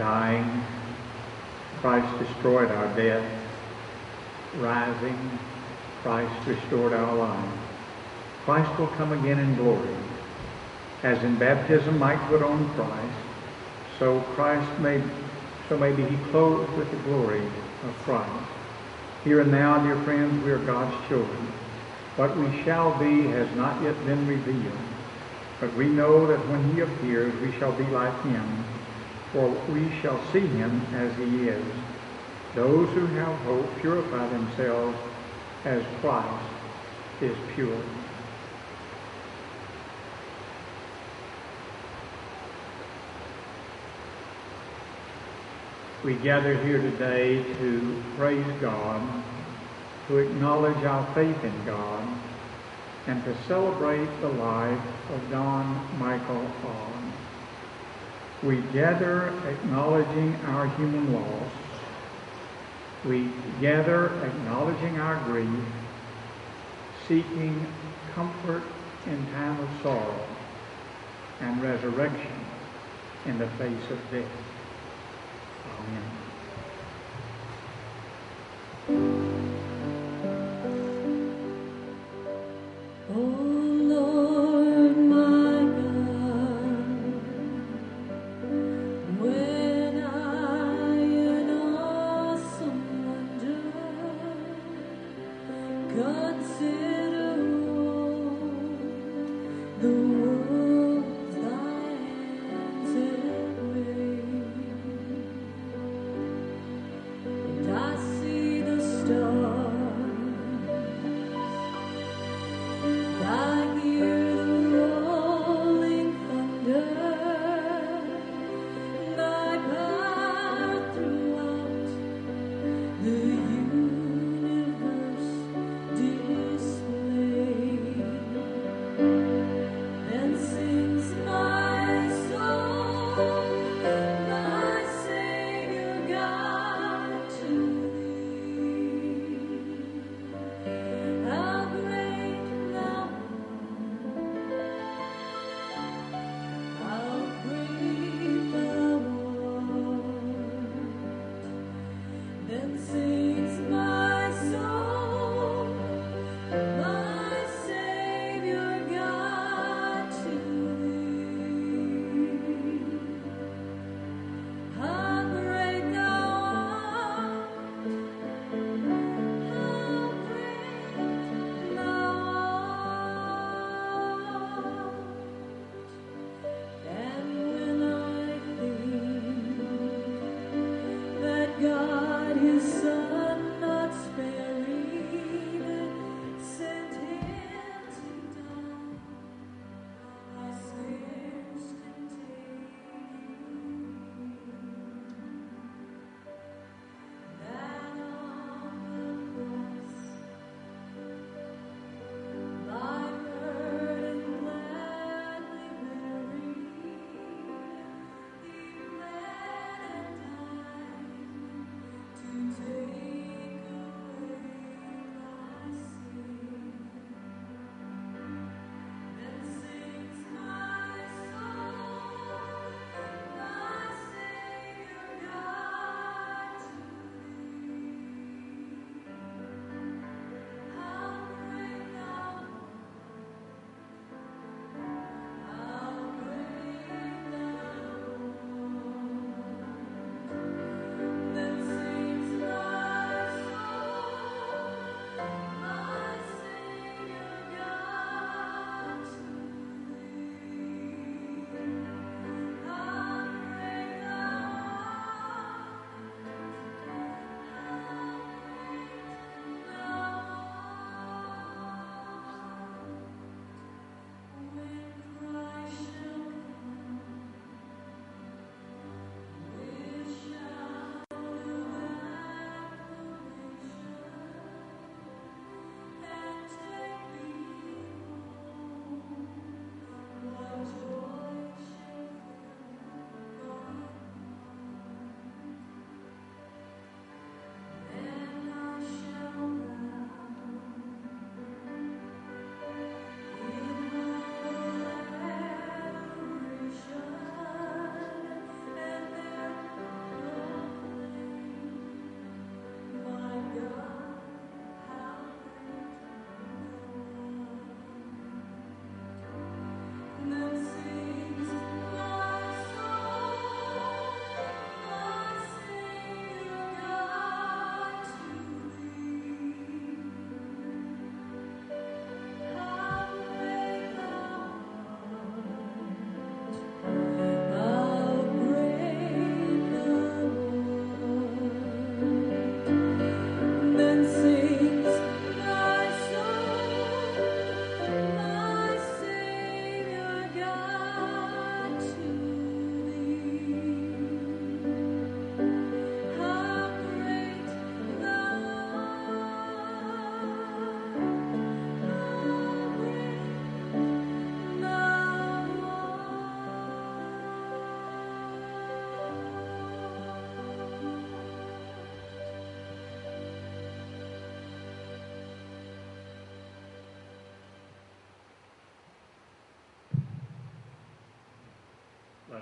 Dying, Christ destroyed our death. Rising, Christ restored our life. Christ will come again in glory. As in baptism might put on Christ, so may be he clothed with the glory of Christ. Here and now, dear friends, we are God's children. What we shall be has not yet been revealed, but we know that when he appears, we shall be like him, for we shall see him as he is. Those who have hope purify themselves as Christ is pure. We gather here today to praise God, to acknowledge our faith in God, and to celebrate the life of Don Michael Hahn. We gather acknowledging our human loss. We gather acknowledging our grief, seeking comfort in time of sorrow and resurrection in the face of death. Amen. I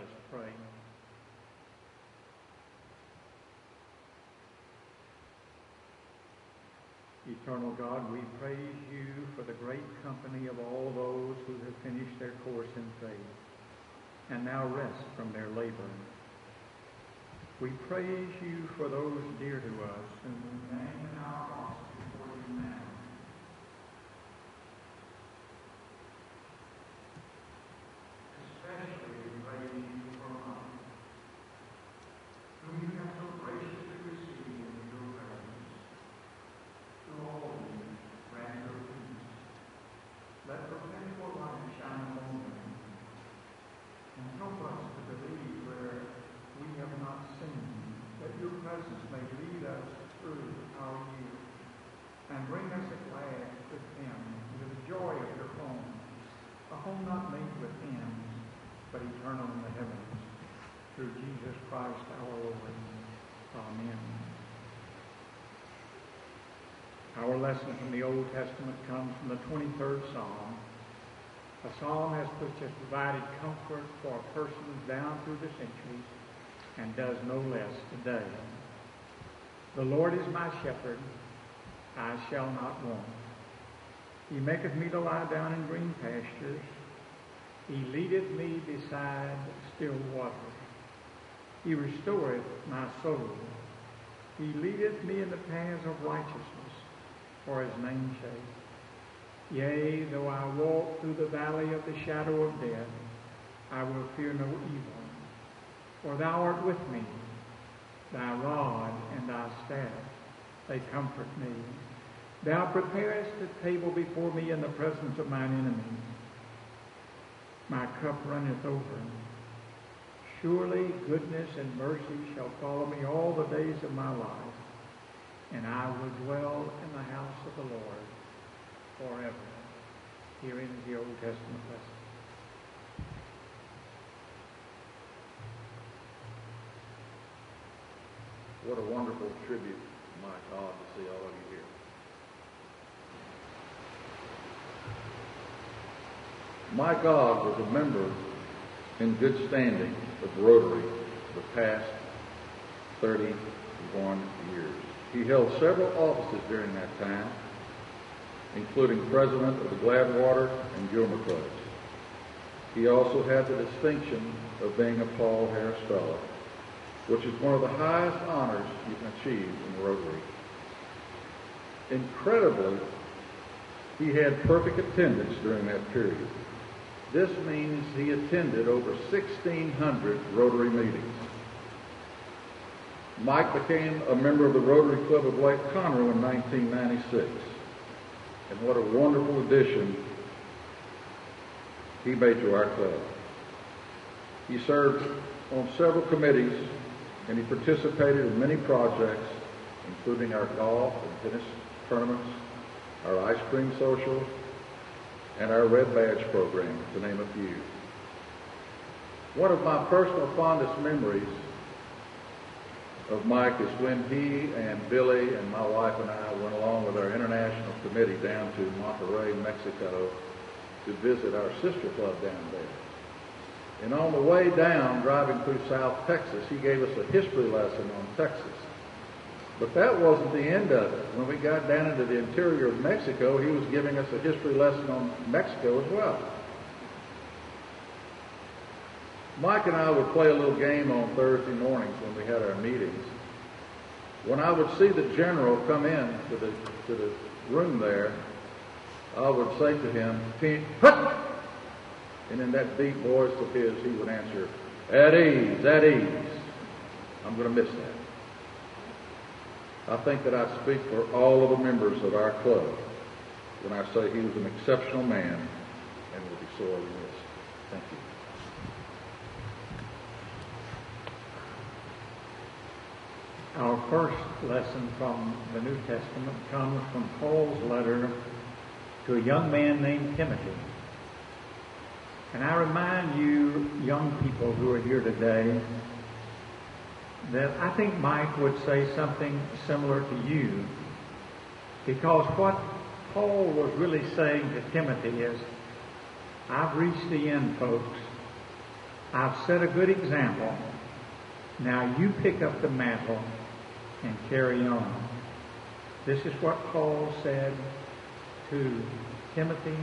us pray. Eternal God, we praise you for the great company of all those who have finished their course in faith and now rest from their labor. We praise you for those dear to us whom we name in our hearts before you now. Especially we praise you for Mike, whom you have so graciously received into your presence. To all of you, grant your peace. Let perpetual light shine upon them, and help us to believe where we have not seen, that your presence may lead us through our years, and bring us at last with him into the joy of your home, a home not made with hands, but eternal in the heavens, through Jesus Christ our Lord. Amen. Our lesson from the Old Testament comes from the 23rd Psalm, a psalm which has provided comfort for persons down through the centuries and does no less today. The Lord is my shepherd, I shall not want. He maketh me to lie down in green pastures. He leadeth me beside still waters. He restoreth my soul. He leadeth me in the paths of righteousness for his name's sake. Yea, though I walk through the valley of the shadow of death, I will fear no evil. For thou art with me, thy rod and thy staff, they comfort me. Thou preparest a table before me in the presence of mine enemies. My cup runneth over. Surely goodness and mercy shall follow me all the days of my life, and I will dwell in the house of the Lord forever. Herein is the Old Testament lesson. What a wonderful tribute, my God, to see all of you here. My God was a member in good standing of Rotary for the past 31 years. He held several offices during that time, including president of the Gladwater and Gilmer Clubs. He also had the distinction of being a Paul Harris Fellow, which is one of the highest honors you can achieve in Rotary. Incredibly, he had perfect attendance during that period. This means he attended over 1,600 Rotary meetings. Mike became a member of the Rotary Club of Lake Conroe in 1996. And what a wonderful addition he made to our club. He served on several committees, and he participated in many projects, including our golf and tennis tournaments, our ice cream socials, and our Red Badge program, to name a few. One of my personal fondest memories of Mike is when he and Billy and my wife and I went along with our international committee down to Monterrey, Mexico, to visit our sister club down there. And on the way down, driving through South Texas, he gave us a history lesson on Texas. But that wasn't the end of it. When we got down into the interior of Mexico, he was giving us a history lesson on Mexico as well. Mike and I would play a little game on Thursday mornings when we had our meetings. When I would see the general come in to the room there, I would say to him, "Hut!" And in that deep voice of his, he would answer, "At ease, at ease." I'm going to miss that. I think that I speak for all of the members of our club when I say he was an exceptional man and will be sorely missed. Thank you. Our first lesson from the New Testament comes from Paul's letter to a young man named Timothy. And I remind you, young people who are here today, that I think Mike would say something similar to you, because what Paul was really saying to Timothy is, I've reached the end, folks. I've set a good example. Now you pick up the mantle and carry on. This is what Paul said to Timothy,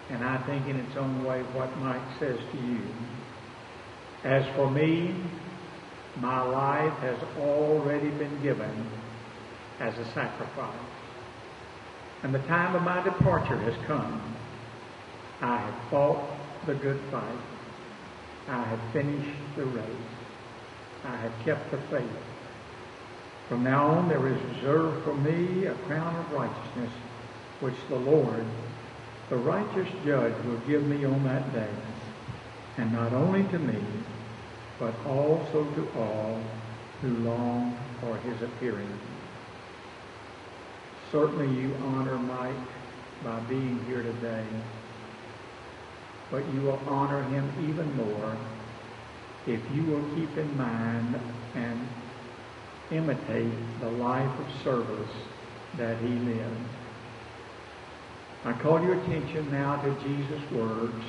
and I think in its own way what Mike says to you. As for me, my life has already been given as a sacrifice, and the time of my departure has come. I have fought the good fight. I have finished the race. I have kept the faith. From now on there is reserved for me a crown of righteousness, which the Lord, the righteous judge, will give me on that day, and not only to me, but also to all who long for his appearing. Certainly you honor Mike by being here today, but you will honor him even more if you will keep in mind and imitate the life of service that he lived. I call your attention now to Jesus' words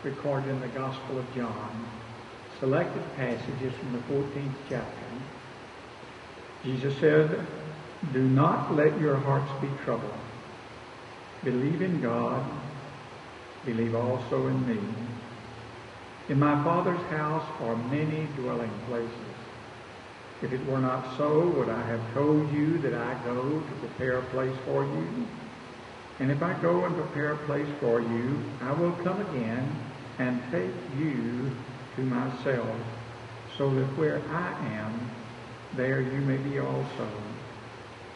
recorded in the Gospel of John, selected passages from the 14th chapter. Jesus said, "Do not let your hearts be troubled. Believe in God, believe also in me. In my Father's house are many dwelling places. If it were not so, would I have told you that I go to prepare a place for you? And if I go and prepare a place for you, I will come again and take you to myself, so that where I am, there you may be also.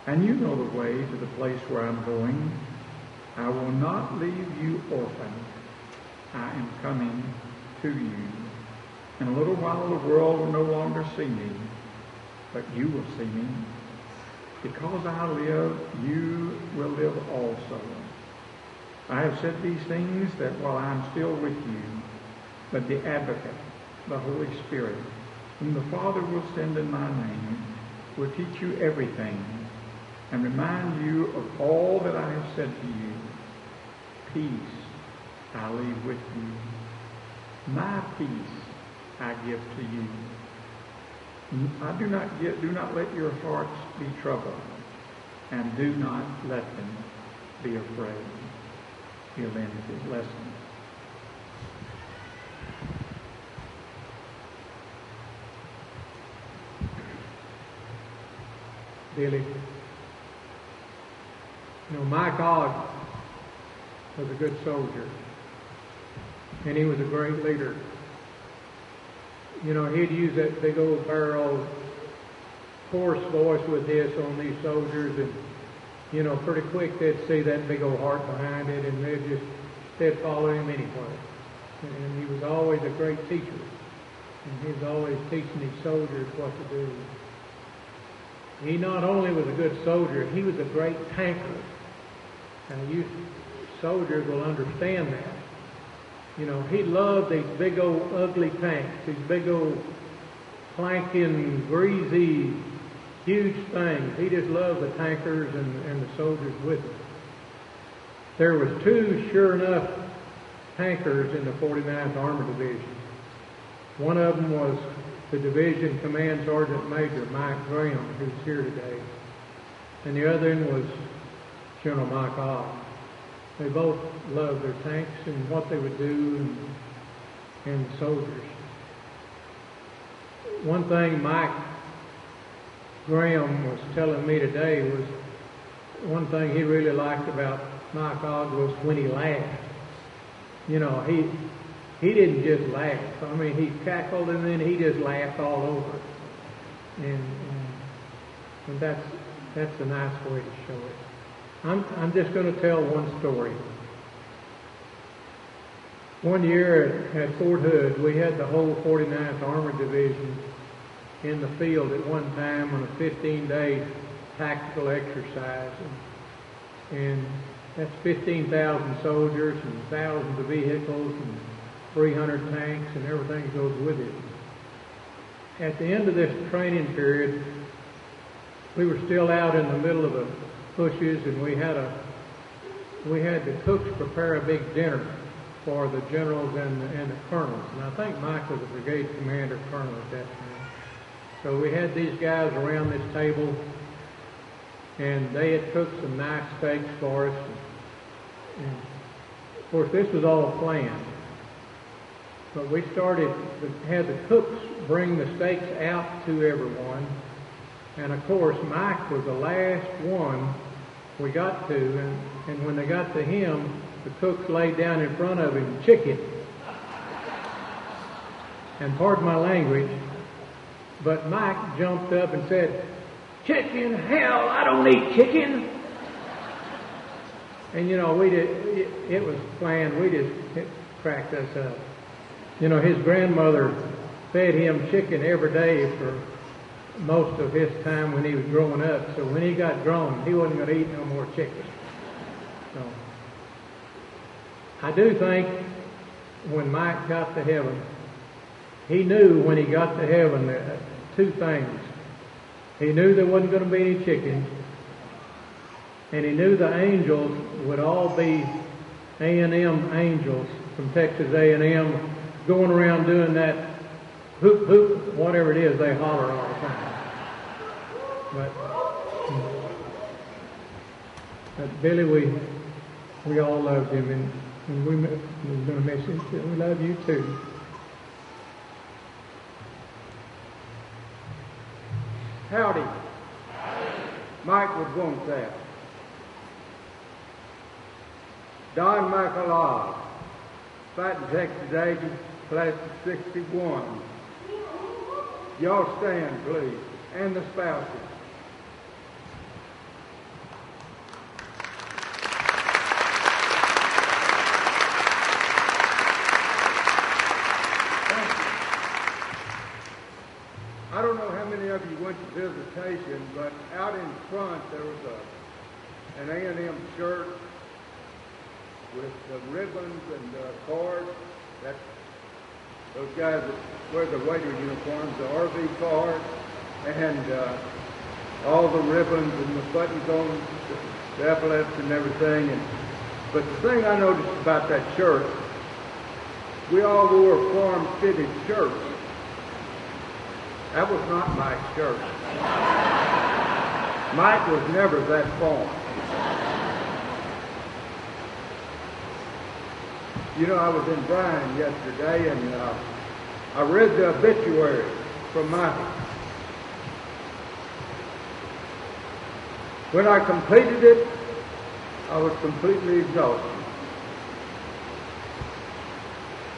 And you know the way to the place where I'm going. I will not leave you orphaned. I am coming to you. In a little while the world will no longer see me, but you will see me. Because I live, you will live also. I have said these things that while I am still with you, but the Advocate, the Holy Spirit, whom the Father will send in my name, will teach you everything and remind you of all that I have said to you. Peace I leave with you. My peace I give to you. Do not let your hearts be troubled, and do not let them be afraid." He'll end his lesson. Billy, my God was a good soldier, and he was a great leader. He'd use that big old barrel hoarse voice with his on these soldiers, and pretty quick they'd see that big old heart behind it, and they'd follow him anywhere. And he was always a great teacher, and he was always teaching these soldiers what to do. He not only was a good soldier, he was a great tanker. Now you soldiers will understand that. He loved these big old ugly tanks, these big old clanking, greasy, huge things. He just loved the tankers and the soldiers with it. There was two, sure enough, tankers in the 49th Armored Division. One of them was the Division Command Sergeant Major Mike Graham, who's here today. And the other one was General Mike Ogg. They both loved their tanks and what they would do and the soldiers. One thing Mike Graham was telling me today was one thing he really liked about Mike Ogg was when he laughed. He didn't just laugh. He cackled and then he just laughed all over. And that's a nice way to show it. I'm just going to tell one story. One year at Fort Hood, we had the whole 49th Armored Division in the field at one time on a 15-day tactical exercise. And that's 15,000 soldiers and thousands of vehicles and 300 tanks and everything that goes with it. At the end of this training period, we were still out in the middle of the bushes, and we had the cooks prepare a big dinner. for the generals and the colonels. And I think Mike was a brigade commander colonel at that time. So we had these guys around this table, and they had cooked some nice steaks for us. And of course, this was all planned. But we had the cooks bring the steaks out to everyone. And of course, Mike was the last one we got to. And when they got to him, the cooks laid down in front of him chicken. And pardon my language, but Mike jumped up and said, "Chicken, hell, I don't eat chicken." And it was planned. It cracked us up. His grandmother fed him chicken every day for most of his time when he was growing up. So when he got grown, he wasn't going to eat no more chicken. So I do think when Mike got to heaven, he knew when he got to heaven two things. He knew there wasn't going to be any chicken, and he knew the angels would all be A&M angels from Texas A&M going around doing that hoop, hoop, whatever it is they holler all the time. But Billy, we all loved him, and we're going to miss him. We love you too. Howdy. Mike would want that. Don McAlaw, fighting Texas agent, class of 61. Y'all stand, please, and the spouses. I don't know how many of you went to visitation, but out in front there was an A&M shirt with ribbons and cards. That's those guys that wear the waiter uniforms, the RV card, and all the ribbons and the buttons on the epaulets and everything. But the thing I noticed about that shirt, we all wore form-fitted shirts. That was not Mike's shirt. Mike was never that form. I was in Bryan yesterday, and I read the obituary from Michael. When I completed it, I was completely exhausted.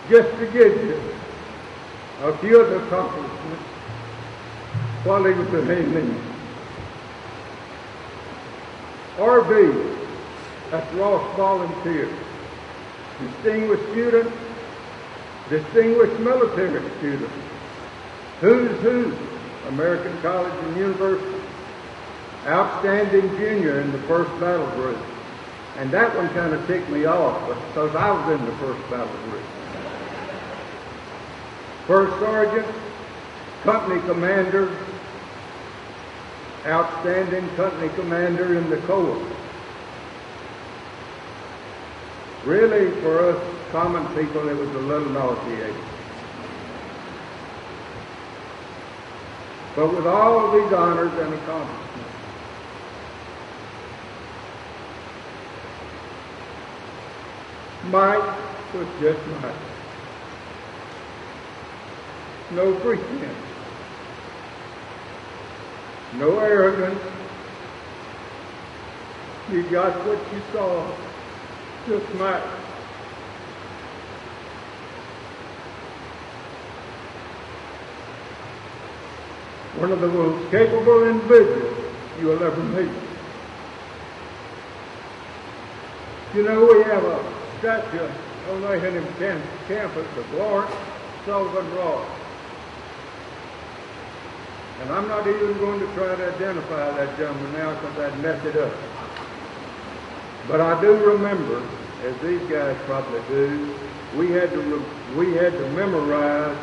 Just to give you a few of the accomplishments while he was with me. RV, that's Ross Volunteer. Distinguished student, distinguished military student, who's who, American College and University, outstanding junior in the first battle group. And that one kind of ticked me off because I was in the first battle group. First sergeant, company commander, outstanding company commander in the Corps. Really, for us common people, it was a little nauseating. But with all of these honors and accomplishments, Mike was just Mike. No pretense, no arrogance. You got what you saw. Just Mike. One of the most capable individuals you will ever meet. We have a statue on the A&M campus of Lawrence Sullivan Ross. And I'm not even going to try to identify that gentleman now because I'd mess it up. But I do remember, as these guys probably do, we had to memorize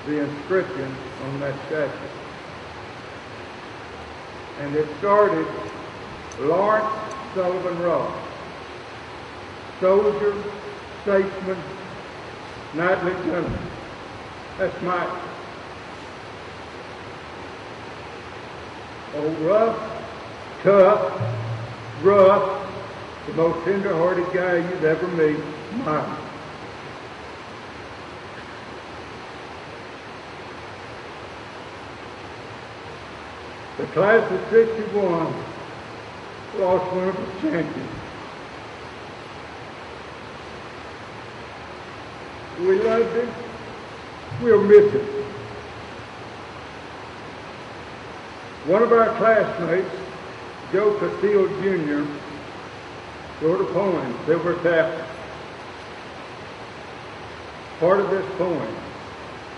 the inscription on that statue. And it started, Lawrence Sullivan Ross, soldier, statesman, knightly gentleman. That's Mike. Old tough, rough, the most tender-hearted guy you'd ever meet, Mike. The class of 61 lost one of its champions. We loved him. We'll miss him. One of our classmates, Joe Castillo Jr., wrote a poem, Silver Tap. Part of this poem,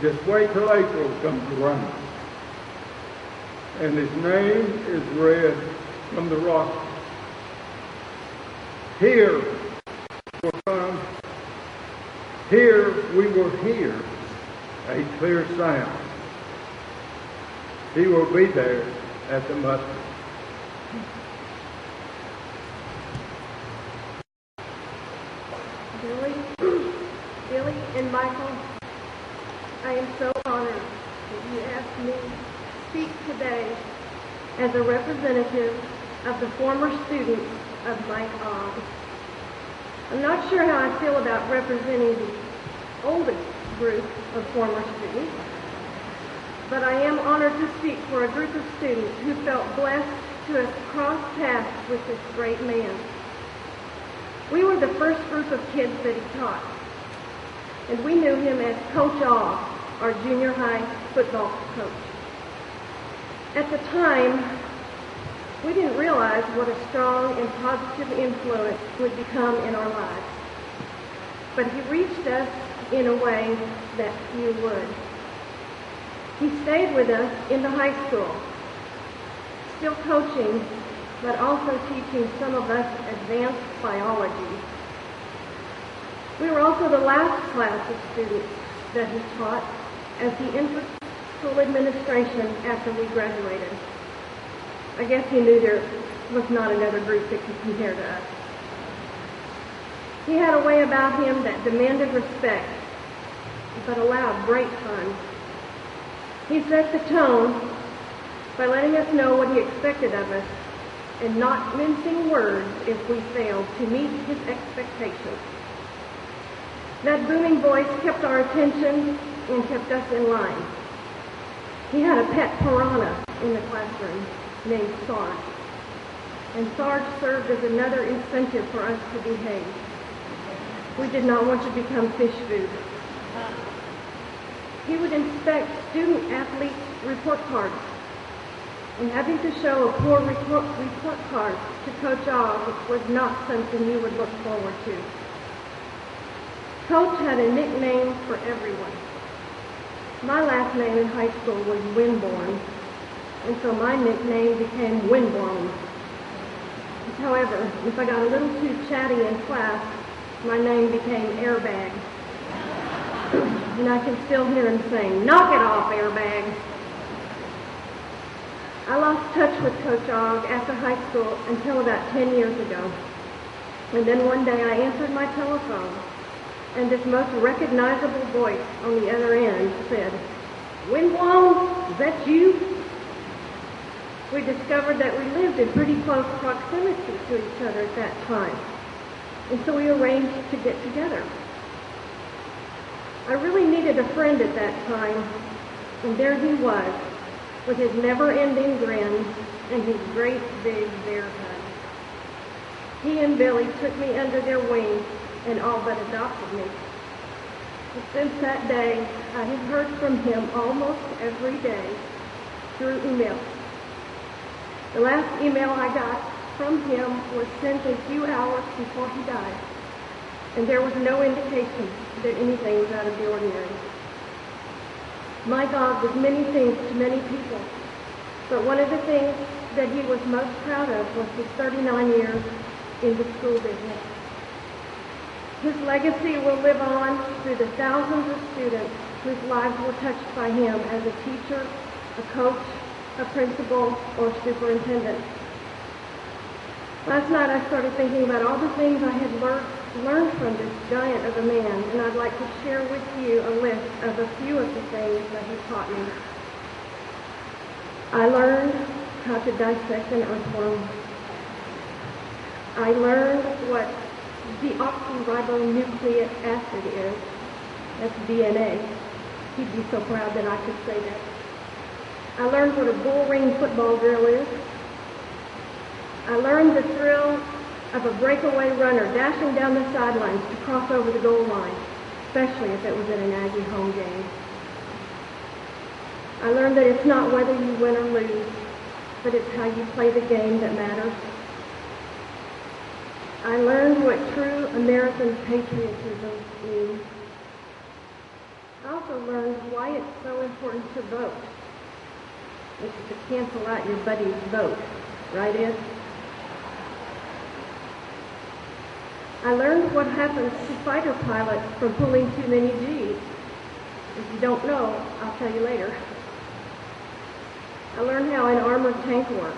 just wait till April comes around. And his name is read from the roster. Here will come, here we will hear a clear sound. He will be there at the muster. Billy and Michael, I am so honored that you asked me to speak today as a representative of the former students of Mike Ogg. I'm not sure how I feel about representing the oldest group of former students, but I am honored to speak for a group of students who felt blessed to have crossed paths with this great man. We were the first group of kids that he taught, and we knew him as Coach Ogg, our junior high football coach. At the time, we didn't realize what a strong and positive influence would become in our lives. But he reached us in a way that few would. He stayed with us into high school, still coaching, but also teaching some of us advanced biology. We were also the last class of students that he taught as he entered school administration after we graduated. I guess he knew there was not another group that could compare to us. He had a way about him that demanded respect, but allowed great fun. He set the tone by letting us know what he expected of us and not mincing words if we failed to meet his expectations. That booming voice kept our attention and kept us in line. He had a pet piranha in the classroom named Sarge, and Sarge served as another incentive for us to behave. We did not want to become fish food. He would inspect student-athletes' report cards, and having to show a poor report card to Coach Ogg was not something you would look forward to. Coach had a nickname for everyone. My last name in high school was Winborn, and so my nickname became Windblown. However, if I got a little too chatty in class, my name became Airbag. And I can still hear him saying, "Knock it off, Airbag." I lost touch with Coach Ogg after high school until about 10 years ago. And then one day I answered my telephone, and this most recognizable voice on the other end said, "Windblown, is that you?" We discovered that we lived in pretty close proximity to each other at that time, and so we arranged to get together. I really needed a friend at that time, and there he was, with his never-ending grin and his great big bear hug. He and Billy took me under their wing and all but adopted me. But since that day, I have heard from him almost every day through email. The last email I got from him was sent a few hours before he died, and there was no indication that anything was out of the ordinary. My God was many things to many people, but one of the things that he was most proud of was his 39 years in the school business. His legacy will live on through the thousands of students whose lives were touched by him as a teacher, a coach, a principal, or superintendent. Last night I started thinking about all the things I had learned learned from this giant of a man, and I'd like to share with you a list of a few of the things that he taught me. I learned how to dissect an earthworm. I learned what deoxyribonucleic acid is. That's DNA. He'd be so proud that I could say that. I learned what a bull ring football drill is. I learned the thrill of a breakaway runner dashing down the sidelines to cross over the goal line, especially if it was at an Aggie home game. I learned that it's not whether you win or lose, but it's how you play the game that matters. I learned what true American patriotism means. I also learned why it's so important to vote. It's to cancel out your buddy's vote, right, Ed? I learned what happens to fighter pilots from pulling too many G's. If you don't know, I'll tell you later. I learned how an armored tank works.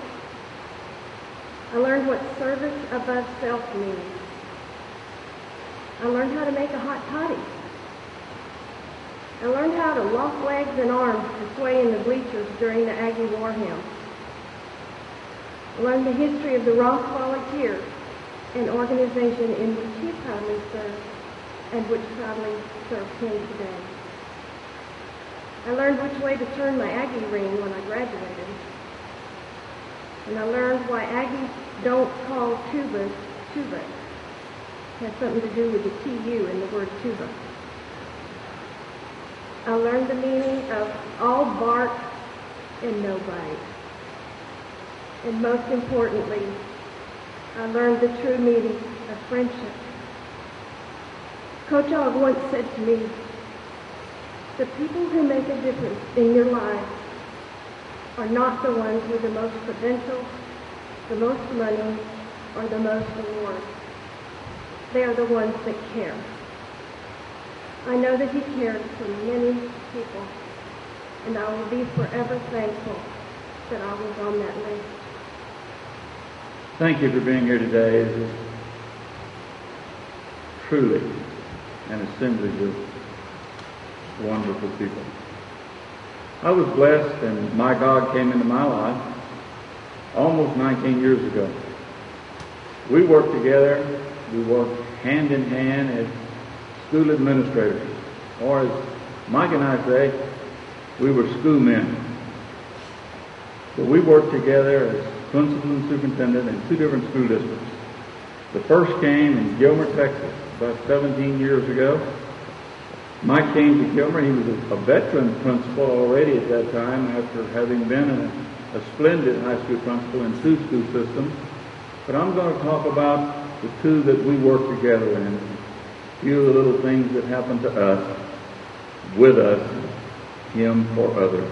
I learned what service above self means. I learned how to make a hot toddy. I learned how to lock legs and arms to sway in the bleachers during the Aggie War hymn. I learned the history of the Ross Volunteers, an organization in which he proudly served and which proudly serves him today. I learned which way to turn my Aggie ring when I graduated. And I learned why Aggies don't call tubas tubas. It has something to do with the TU in the word tuba. I learned the meaning of all bark and no bite. And most importantly, I learned the true meaning of friendship. Coach Og once said to me, the people who make a difference in your life are not the ones with the most credentials, the most money, or the most awards. They are the ones that care. I know that he cared for many people, and I will be forever thankful that I was on that list. Thank you for being here today. This is truly an assemblage of wonderful people. I was blessed, and my God came into my life almost 19 years ago. We worked together. We worked hand in hand as school administrators, or as Mike and I say, we were schoolmen. But we worked together as principal and superintendent in two different school districts. The first came in Gilmer, Texas, about 17 years ago. Mike came to Gilmer. He was a veteran principal already at that time, after having been a splendid high school principal in two school systems. But I'm going to talk about the two that we worked together in, a few of the little things that happened to us, with us, him for others.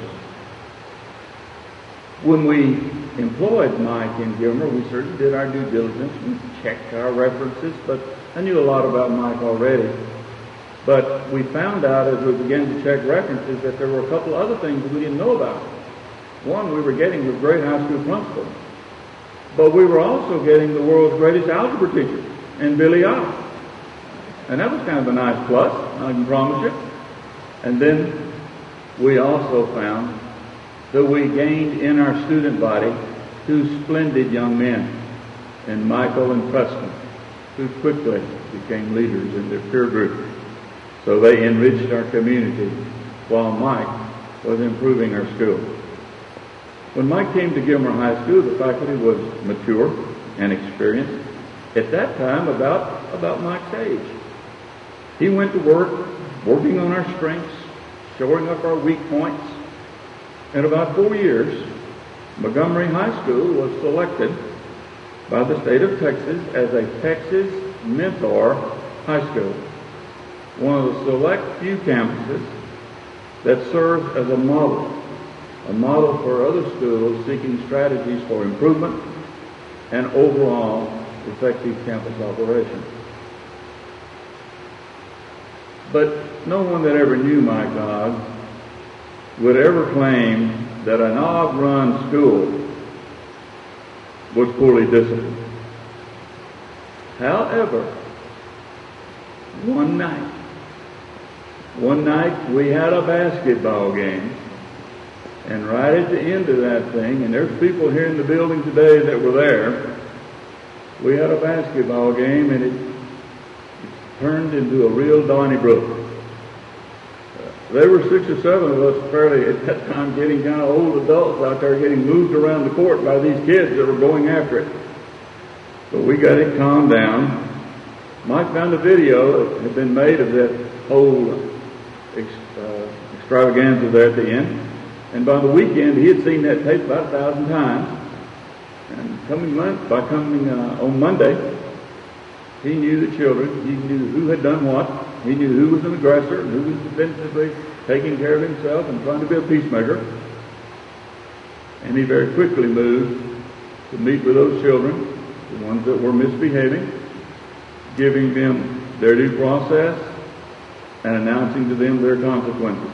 When we employed Mike in Gilmer, we certainly did our due diligence. We checked our references, but I knew a lot about Mike already. But we found out as we began to check references that there were a couple other things that we didn't know about. One, we were getting a great high school principal, but we were also getting the world's greatest algebra teacher in Billy Ott. And that was kind of a nice plus, I can promise you. And then we also found that we gained in our student body two splendid young men, in Michael and Preston, who quickly became leaders in their peer group. So they enriched our community while Mike was improving our school. When Mike came to Gilmer High School, the faculty was mature and experienced, at that time about Mike's age. He went to work, working on our strengths, showing up our weak points. In about 4 years, Montgomery High School was selected by the state of Texas as a Texas Mentor High School, one of the select few campuses that serves as a model for other schools seeking strategies for improvement and overall effective campus operation. But no one that ever knew Mike Og would ever claim that an Og-run school was poorly disciplined. However, one night. One night we had a basketball game, and right at the end of that thing, and there's people here in the building today that were there, we had a basketball game, and it turned into a real Donnybrook. There were 6 or 7 of us fairly at that time getting kind of old adults out there getting moved around the court by these kids that were going after it. But we got it calmed down. Mike found a video that had been made of that whole extravaganza there at the end. And by the weekend, he had seen that tape about 1,000 times. And on Monday, he knew the children. He knew who had done what. He knew who was an aggressor and who was defensively taking care of himself and trying to be a peacemaker. And he very quickly moved to meet with those children, the ones that were misbehaving, giving them their due process and announcing to them their consequences.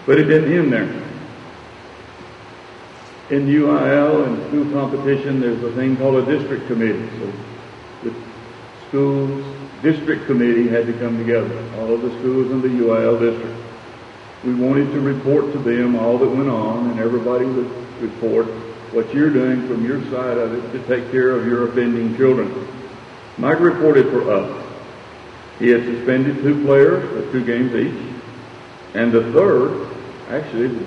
But it didn't end there. In UIL and school competition, there's a thing called a district committee. So the school's district committee had to come together, all of the schools in the UIL district. We wanted to report to them all that went on, and everybody would report what you're doing from your side of it to take care of your offending children. Mike reported for us. He had suspended 2 players for 2 games each, and the third, actually the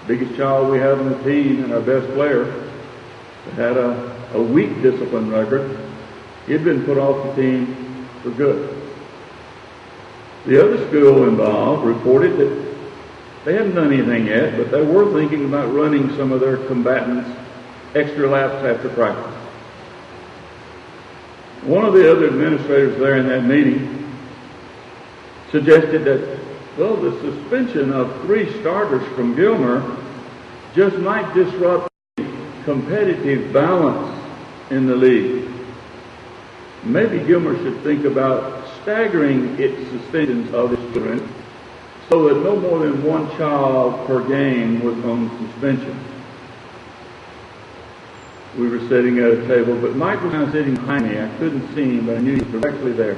biggest child we have on the team and our best player, that had a weak discipline record, he'd been put off the team for good. The other school involved reported that they hadn't done anything yet, but they were thinking about running some of their combatants extra laps after practice. One of the other administrators there in that meeting suggested that, well, the suspension of 3 starters from Gilmer just might disrupt competitive balance in the league. Maybe Gilmer should think about staggering its suspensions of its children so that no more than 1 child per game was on suspension. We were sitting at a table, but Mike was now sitting behind me. I couldn't see him, but I knew he was directly there.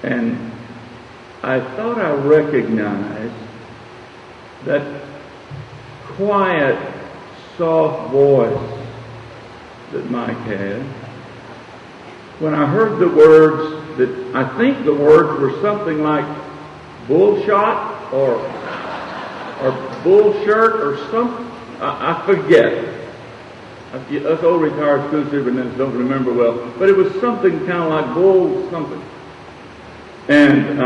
And I thought I recognized that quiet, soft voice that Mike had when I heard the words that, I think the words were something like bullshot or bullshirt or something. I forget. Us old retired school superintendents don't remember well, but it was something kind of like bull something. And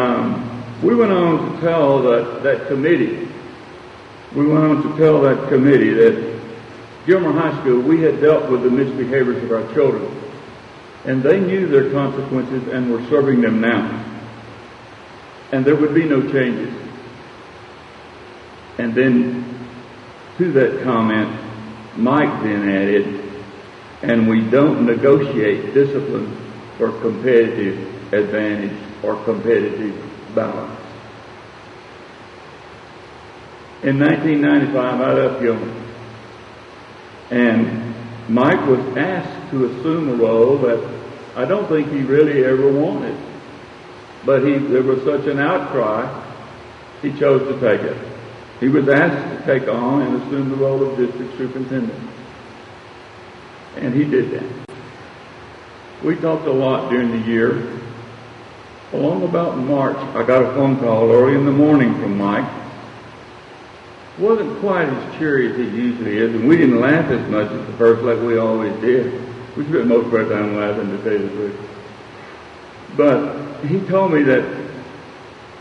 we went on to tell that committee that Gilmer High School, we had dealt with the misbehaviors of our children, and they knew their consequences and were serving them now. And there would be no changes. And then to that comment, Mike then added, and we don't negotiate discipline for competitive advantage or competitive balance. In 1995, I left Gilmer, and Mike was asked to assume a role that I don't think he really ever wanted. But there was such an outcry, he chose to take it. He was asked to take on and assume the role of district superintendent. And he did that. We talked a lot during the year. Along about March, I got a phone call early in the morning from Mike. Wasn't quite as cheery as he usually is, and we didn't laugh as much at the first like we always did. We spent most of our time laughing, to tell you the truth. But he told me that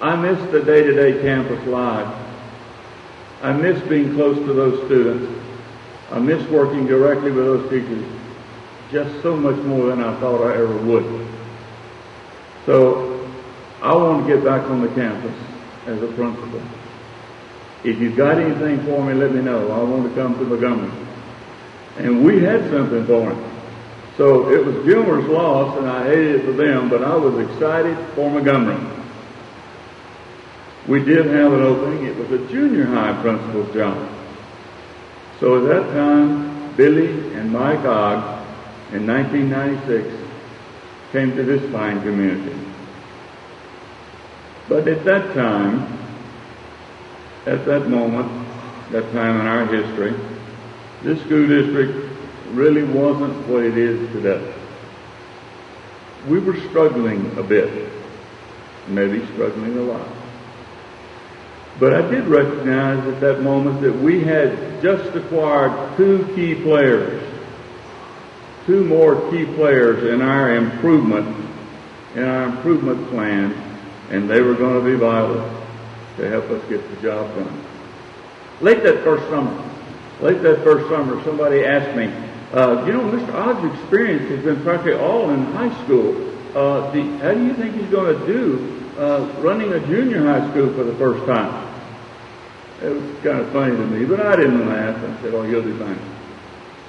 I missed the day-to-day campus life. I miss being close to those students. I miss working directly with those teachers just so much more than I thought I ever would. So I want to get back on the campus as a principal. If you've got anything for me, let me know. I want to come to Montgomery. And we had something for him. So it was Gilmer's loss, and I hated it for them, but I was excited for Montgomery. We did have an opening. It was a junior high principal's job. So at that time, Billy and Mike Ogg, in 1996, came to this fine community. But at that time, at that moment, that time in our history, this school district really wasn't what it is today. We were struggling a bit, maybe struggling a lot. But I did recognize at that moment that we had just acquired two more key players in our improvement plan, and they were going to be vital to help us get the job done. Late that first summer, somebody asked me, Mr. Odd's experience has been practically all in high school. How do you think he's going to do running a junior high school for the first time? It was kind of funny to me, but I didn't laugh. I said, he'll do fine.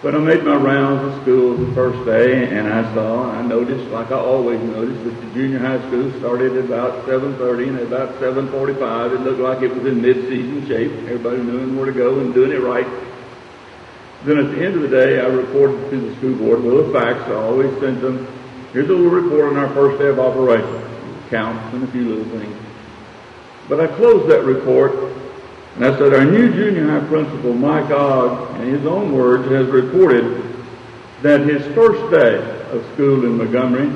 But I made my rounds of schools the first day, and I noticed, like I always noticed, that the junior high school started at about 7:30, and at about 7:45, it looked like it was in mid-season shape. Everybody knew where to go and doing it right. Then at the end of the day, I reported to the school board with a fax. I always sent them, here's a little report on our first day of operation. Counts and a few little things. But I closed that report, and I said, our new junior high principal, Mike Ogg, in his own words, has reported that his first day of school in Montgomery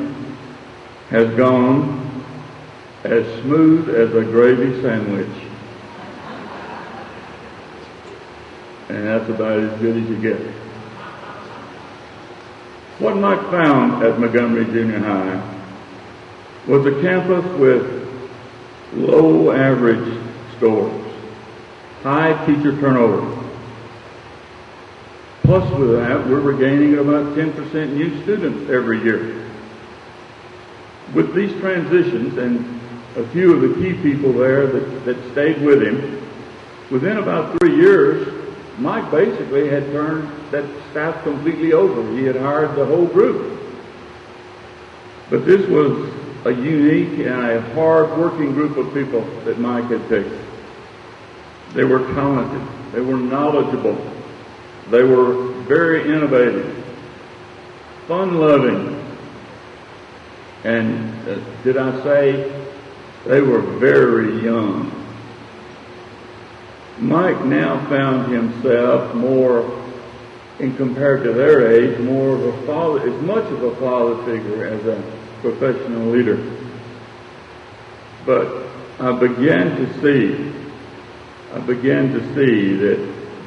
has gone as smooth as a gravy sandwich. And that's about as good as you get. What Mike found at Montgomery Junior High was a campus with low average scores, high teacher turnover. Plus with that, we're gaining about 10% new students every year. With these transitions and a few of the key people there that stayed with him, within about 3 years, Mike basically had turned that staff completely over. He had hired the whole group. But this was a unique and a hard-working group of people that Mike had picked. They were talented. They were knowledgeable. They were very innovative, fun-loving, and did I say they were very young. Mike now found himself more, in compared to their age, more of a father, as much of a father figure as a professional leader. But I began to see that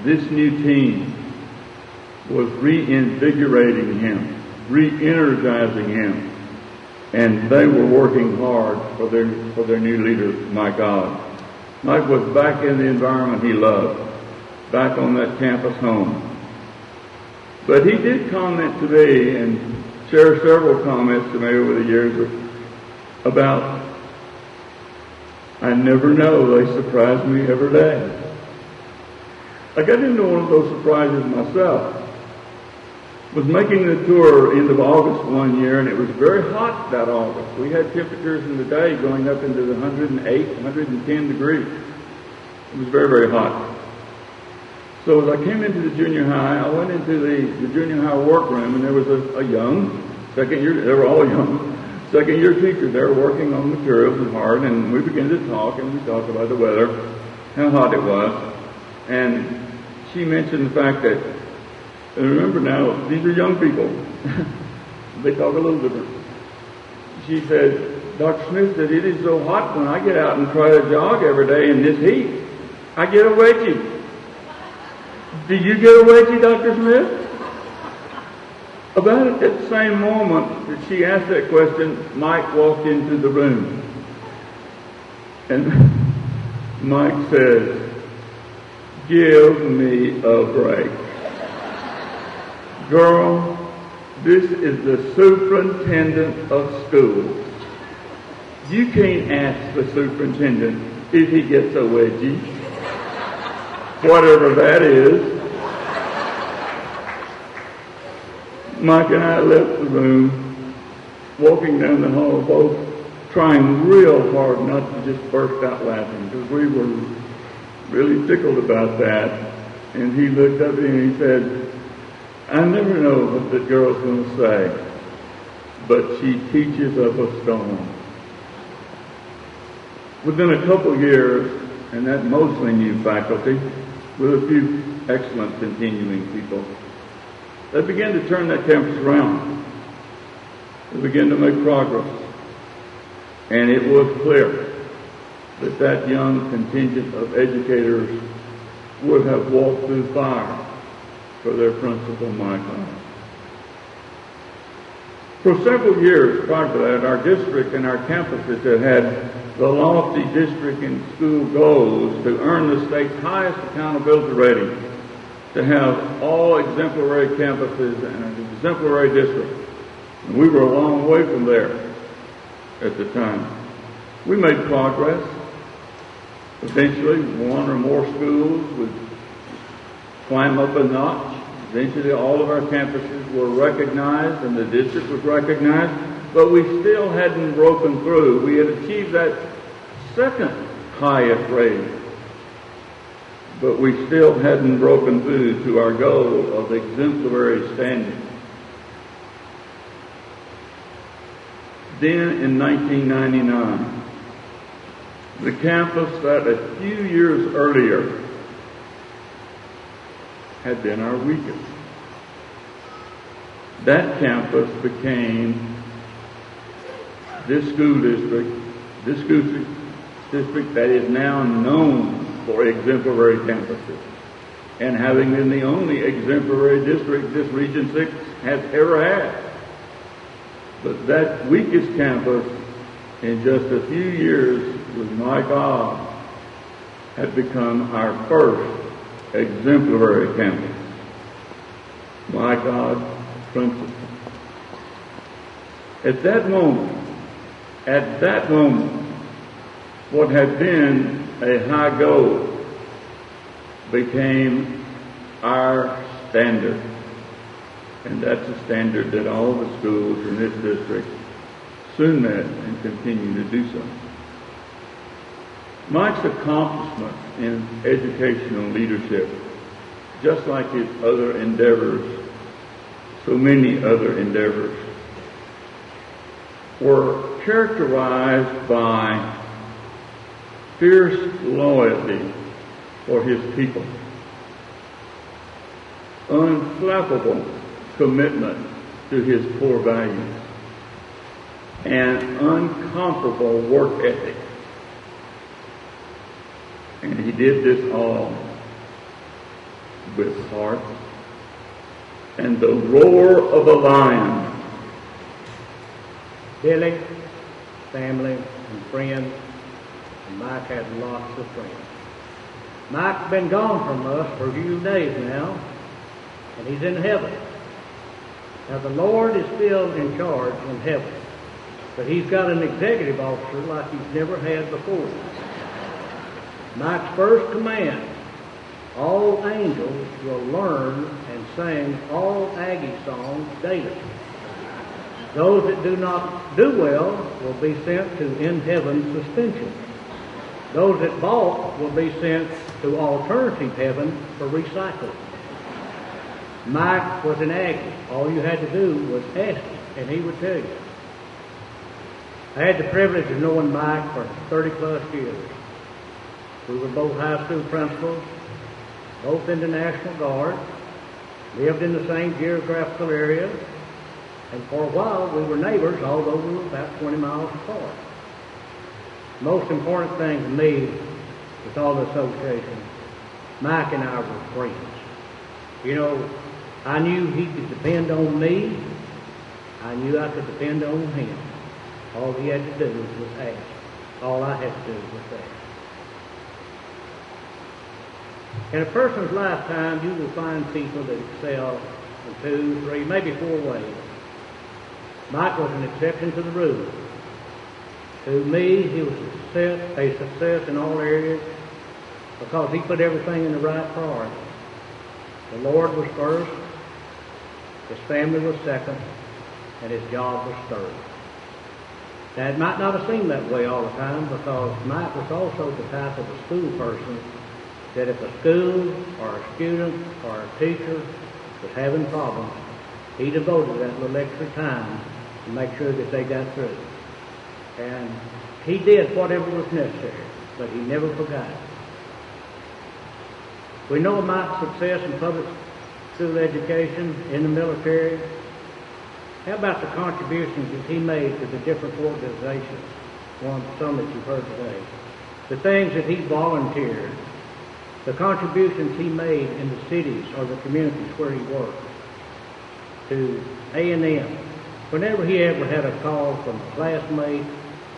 this new team was reinvigorating him, re-energizing him, and they were working hard for their new leader, Mike Ogg. Mike was back in the environment he loved, back on that campus home. But he did comment to me and share several comments to me over the years about, I never know, they surprise me every day. I got into one of those surprises myself. Was making the tour end of August one year, and it was very hot that August. We had temperatures in the day going up into the 108, 110 degrees. It was very, very hot. So as I came into the junior high, I went into the junior high workroom, and there was a young second year, they were all young, second year teachers there working on materials and hard, and we began to talk, and we talked about the weather, how hot it was, and she mentioned the fact that, and remember now, these are young people. They talk a little different. She said, Dr. Smith said, it is so hot when I get out and try to jog every day in this heat. I get a wedgie. Do you get a wedgie, Dr. Smith? About at the same moment that she asked that question, Mike walked into the room. And Mike says, give me a break. Girl, this is the superintendent of schools. You can't ask the superintendent if he gets a wedgie, whatever that is. Mike and I left the room, walking down the hall, both trying real hard not to just burst out laughing, because we were really tickled about that. And he looked up at me and he said, I never know what the girl's going to say, but she teaches of a storm. Within a couple years, and that mostly new faculty, with a few excellent continuing people, they began to turn that campus around. They began to make progress. And it was clear that that young contingent of educators would have walked through fire for their principal, Michael. For several years prior to that, our district and our campuses had had the lofty district and school goals to earn the state's highest accountability rating, to have all exemplary campuses and an exemplary district. And we were a long way from there at the time. We made progress. Eventually, one or more schools would climb up a notch. Eventually, all of our campuses were recognized and the district was recognized, but we still hadn't broken through. We had achieved that second highest rating, but we still hadn't broken through to our goal of exemplary standing. Then in 1999, the campus that a few years earlier had been our weakest, that campus became this school district that is now known for exemplary campuses, and having been the only exemplary district this Region 6 has ever had. But that weakest campus, in just a few years, with my God, had become our first exemplary campus. My God, principal. At that moment, what had been a high goal became our standard. And that's a standard that all the schools in this district soon met and continue to do so. Mike's accomplishments in educational leadership, just like his other endeavors, so many other endeavors, were characterized by fierce loyalty for his people, unflappable commitment to his core values, and incomparable work ethic. And he did this all with heart and the roar of a lion. Billy, family, and friends, and Mike had lots of friends. Mike's been gone from us for a few days now, and he's in heaven. Now the Lord is still in charge in heaven, but he's got an executive officer like he's never had before. Mike's first command, all angels will learn and sing all Aggie songs daily. Those that do not do well will be sent to in heaven suspension. Those that balk will be sent to alternative heaven for recycling. Mike was an Aggie. All you had to do was ask him, and he would tell you. I had the privilege of knowing Mike for 30 plus years. We were both high school principals, both in the National Guard, lived in the same geographical area, and for a while we were neighbors, although we were about 20 miles apart. Most important thing to me with all the association, Mike and I were friends. You know, I knew he could depend on me. I knew I could depend on him. All he had to do was ask. All I had to do was ask. In a person's lifetime, you will find people that excel in 2, 3, maybe 4 ways. Mike was an exception to the rule. To me, he was a success in all areas because he put everything in the right priority. The Lord was first, his family was second, and his job was third. Now, it might not have seemed that way all the time because Mike was also the type of a school person that if a school or a student or a teacher was having problems, he devoted that little extra time and make sure that they got through. And he did whatever was necessary, but he never forgot. We know Mike's success in public school education, in the military. How about the contributions that he made to the different organizations, some that you've heard today? The things that he volunteered, the contributions he made in the cities or the communities where he worked, to A&M. Whenever he ever had a call from a classmate,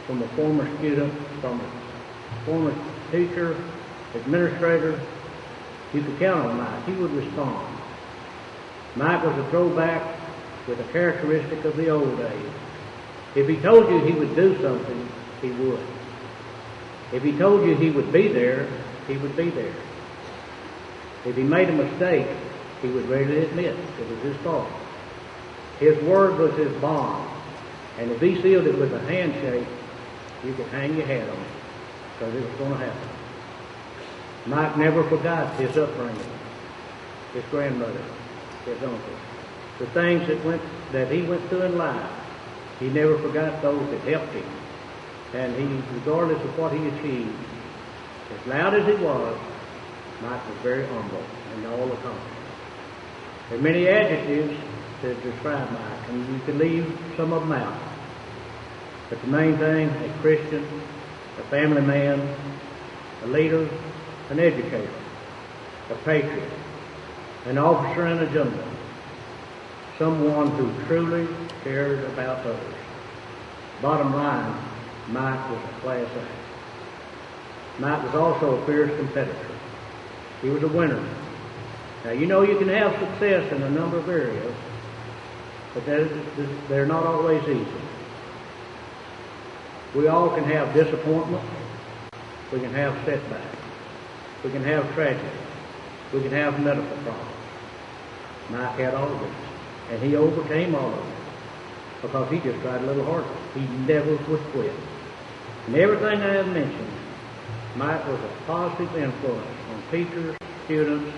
from a former student, from a former teacher, administrator, you could count on Mike. He would respond. Mike was a throwback with a characteristic of the old days. If he told you he would do something, he would. If he told you he would be there, he would be there. If he made a mistake, he would readily admit it was his fault. His word was his bond. And if he sealed it with a handshake, you could hang your hat on it, because it was going to happen. Mike never forgot his upbringing, his grandmother, his uncle, the things that he went through in life. He never forgot those that helped him. And he, regardless of what he achieved, as loud as he was, Mike was very humble in all the company. There are many adjectives to describe Mike, and you can leave some of them out. But the main thing, a Christian, a family man, a leader, an educator, a patriot, an officer and a gentleman, someone who truly cared about others. Bottom line, Mike was a class act. Mike was also a fierce competitor. He was a winner. Now, you know you can have success in a number of areas, but they're not always easy. We all can have disappointment. We can have setbacks. We can have tragedy. We can have medical problems. Mike had all of these, and he overcame all of them because he just tried a little harder. He never would quit. And everything I have mentioned, Mike was a positive influence on teachers, students,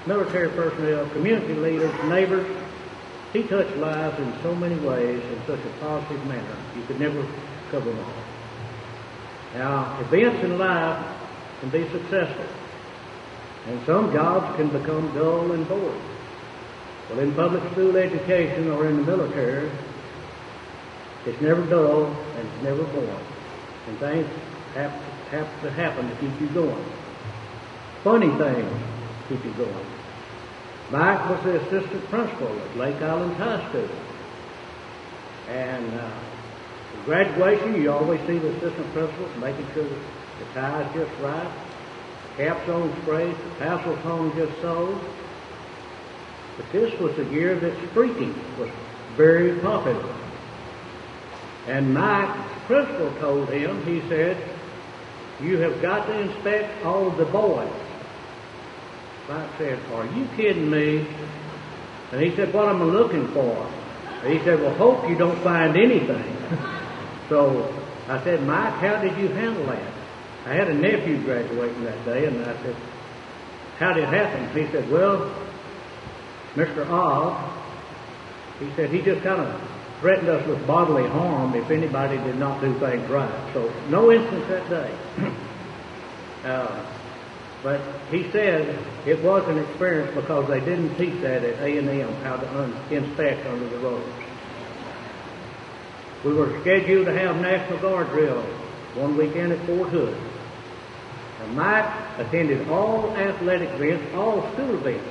military personnel, community leaders, neighbors. He touched lives in so many ways in such a positive manner, you could never cover them all. Now, events in life can be successful, and some jobs can become dull and boring. Well, in public school education or in the military, it's never dull and it's never boring. And things have to happen to keep you going. Funny things keep you going. Mike was the assistant principal at Lake Island High School. And at graduation, you always see the assistant principals making sure that the tie is just right, caps on sprayed, the tassels on just so. But this was the year that streaking was very popular. And Mike's principal told him, he said, "You have got to inspect all of the boys." Mike said, "Are you kidding me?" And he said, "What am I looking for?" And he said, "Well, hope you don't find anything." So I said, "Mike, how did you handle that?" I had a nephew graduating that day, and I said, "How did it happen?" He said, "Well, Mr. Oz," he said, "he just kind of threatened us with bodily harm if anybody did not do things right." So no instance that day. But he said it was an experience because they didn't teach that at A&M, how to inspect under the roads. We were scheduled to have National Guard drill one weekend at Fort Hood. And Mike attended all athletic events, all school events.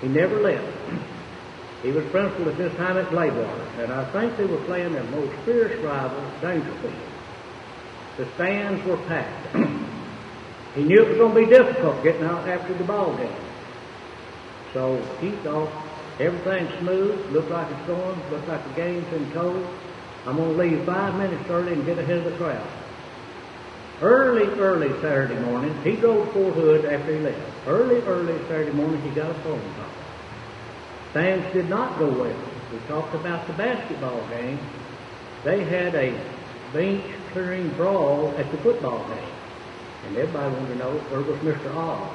He never left. He was principal at this time at Bladewater, and I think they were playing their most fierce rival, Dangerfield. The stands were packed. He knew it was going to be difficult getting out after the ball game. So he thought everything's smooth, looked like it's going, looked like the game's been told. I'm going to leave 5 minutes early and get ahead of the crowd. Early Saturday morning, he drove Fort Hood after he left. Early Saturday morning, he got a phone call. Things did not go well. We talked about the basketball game. They had a bench clearing brawl at the football game. And everybody wanted to know where was Mr. Oz.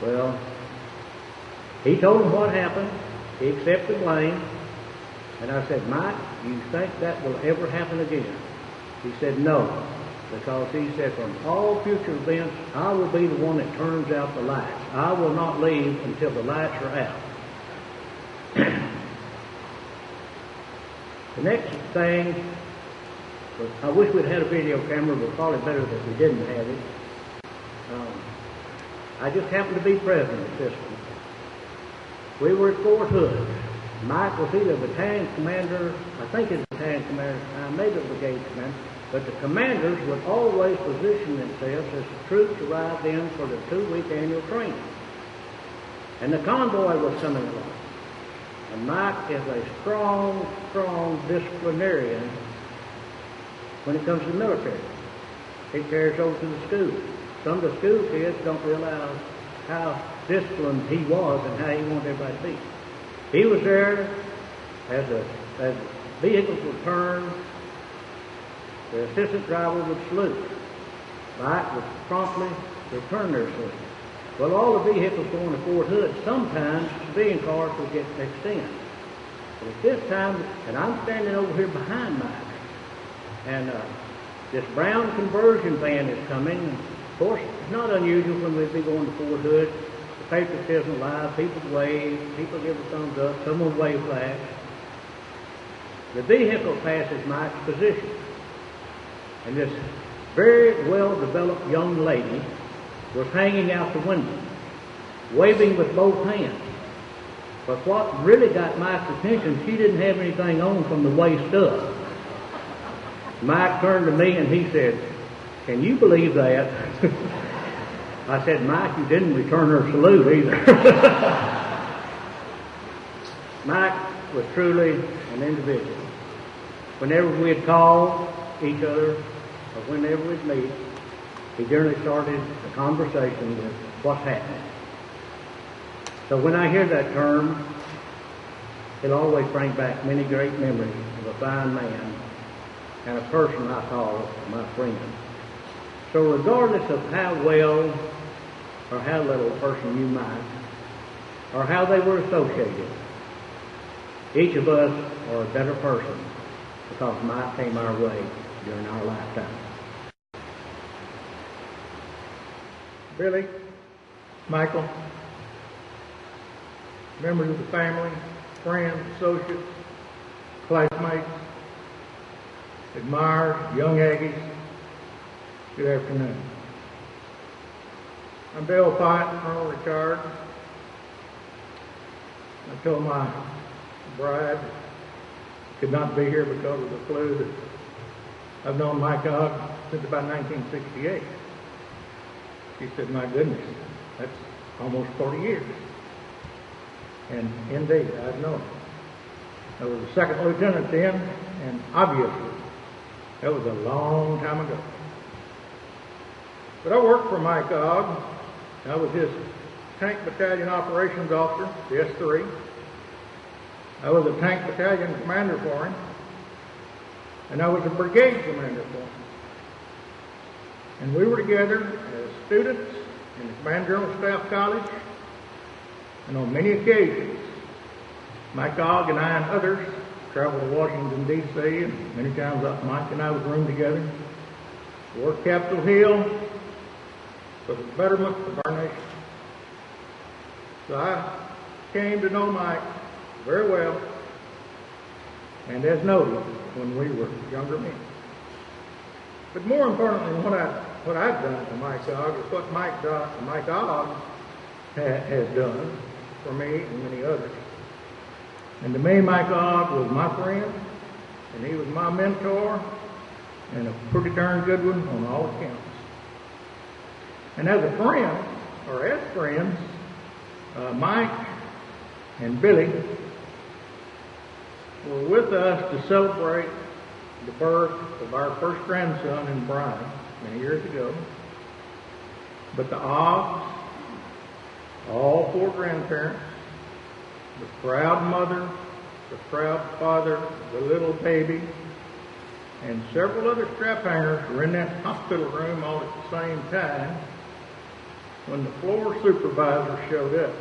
Well, he told them what happened. He accepted blame. And I said, Mike, do you think that will ever happen again? He said, no, because he said, from all future events, I will be the one that turns out the lights. I will not leave until the lights are out. The next thing, I wish we'd had a video camera, but probably better that we didn't have it. I just happened to be present at this one. We were at Fort Hood. Mike was either battalion commander, I think it's battalion commander, maybe brigade commander, but the commanders would always position themselves as the troops arrived in for the 2-week annual training. And the convoy was coming along. And Mike is a strong, strong disciplinarian when it comes to the military. He carries over to the school. Some of the school kids don't realize how disciplined he was and how he wanted everybody to be. He was there as vehicles would turn, the assistant driver would salute. Mike would promptly return their salute. Well, all the vehicles going to Fort Hood, sometimes civilian cars would get mixed in. But at this time, and I'm standing over here behind Mike, and this brown conversion van is coming. Of course, it's not unusual when we'd be going to Fort Hood. The patriotism alive, people wave, people give a thumbs up, someone wave flags. The vehicle passes Mike's position, and this very well-developed young lady was hanging out the window, waving with both hands. But what really got Mike's attention, she didn't have anything on from the waist up. Mike turned to me and he said, "Can you believe that?" I said, "Mike, you didn't return her salute either." Mike was truly an individual. Whenever we'd call each other, or whenever we'd meet, he generally started a conversation with what's happening. So when I hear that term, it'll always bring back many great memories of a fine man and a person I call my friend. So regardless of how well or how little a person knew Mike, or how they were associated, each of us are a better person because Mike came our way during our lifetime. Billy, Michael, members of the family, friends, associates, classmates, admirers, young Aggies, good afternoon. I'm Bill Pite, Colonel retired. I told my bride could not be here because of the flu that I've known Mike Ogg since about 1968. She said, "My goodness, that's almost 40 years." And indeed, I've known him. I was a second lieutenant then, and obviously, that was a long time ago. But I worked for Mike Ogg. I was his tank battalion operations officer, the S3. I was a tank battalion commander for him, and I was a brigade commander for him. And we were together as students in the Command General Staff College, and on many occasions, Mike Ogg and I and others traveled to Washington, D.C., and many times Mike and I would room together, worked Capitol Hill for the betterment of our nation. So I came to know Mike very well, and as noted, when we were younger men. But more importantly, what I've done to Mike Ogg is what Mike Ogg has done for me and many others. And to me, Mike Ogg was my friend, and he was my mentor, and a pretty darn good one on all accounts. And as a friend, or as friends, Mike and Billy were with us to celebrate the birth of our first grandson and bride many years ago. But the Oggs, all four grandparents, the proud mother, the proud father, the little baby, and several other strap hangers were in that hospital room all at the same time when the floor supervisor showed up.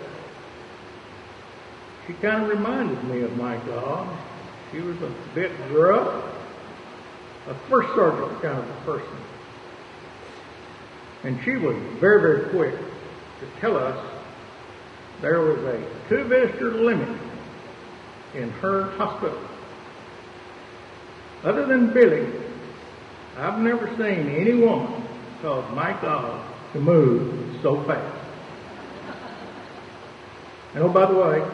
She kind of reminded me of Mike Ogg. She was a bit rough, a first sergeant kind of a person. And she was very, very quick to tell us there was a 2-visitor limit in her hospital. Other than Billy, I've never seen any woman cause Mike Ogg to move so fast. And oh, by the way,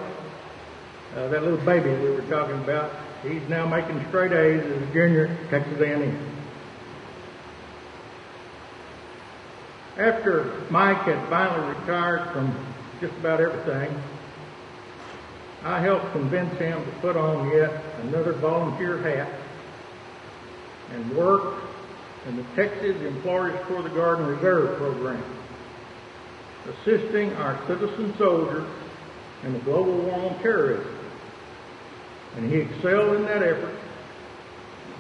that little baby we were talking about, he's now making straight A's as a junior at Texas A&M. After Mike had finally retired from just about everything, I helped convince him to put on yet another volunteer hat and work in the Texas Employees for the Garden Reserve program, assisting our citizen soldiers in the global war on terrorism. And he excelled in that effort,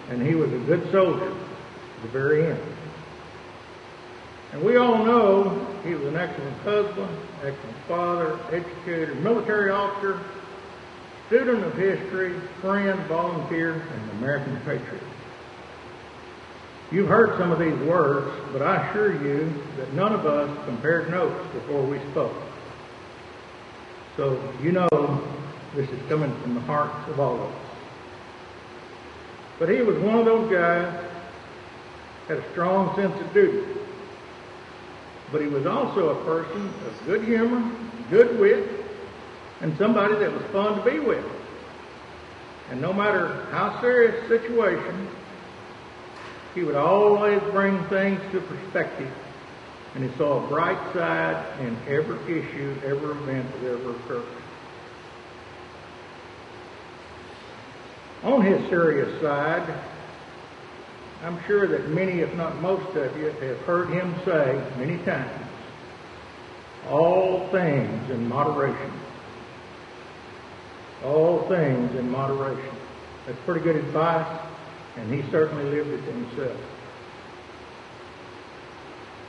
and he was a good soldier at the very end. And we all know he was an excellent husband, excellent father, educator, military officer, student of history, friend, volunteer, and American patriot. You've heard some of these words, but I assure you that none of us compared notes before we spoke. So you know this is coming from the hearts of all of us. But he was one of those guys had a strong sense of duty. But he was also a person of good humor, good wit, and somebody that was fun to be with. And no matter how serious the situation, he would always bring things to perspective, and he saw a bright side in every issue, every event that ever occurred. On his serious side, I'm sure that many, if not most of you, have heard him say many times, all things in moderation. All things in moderation. That's pretty good advice, and he certainly lived it himself.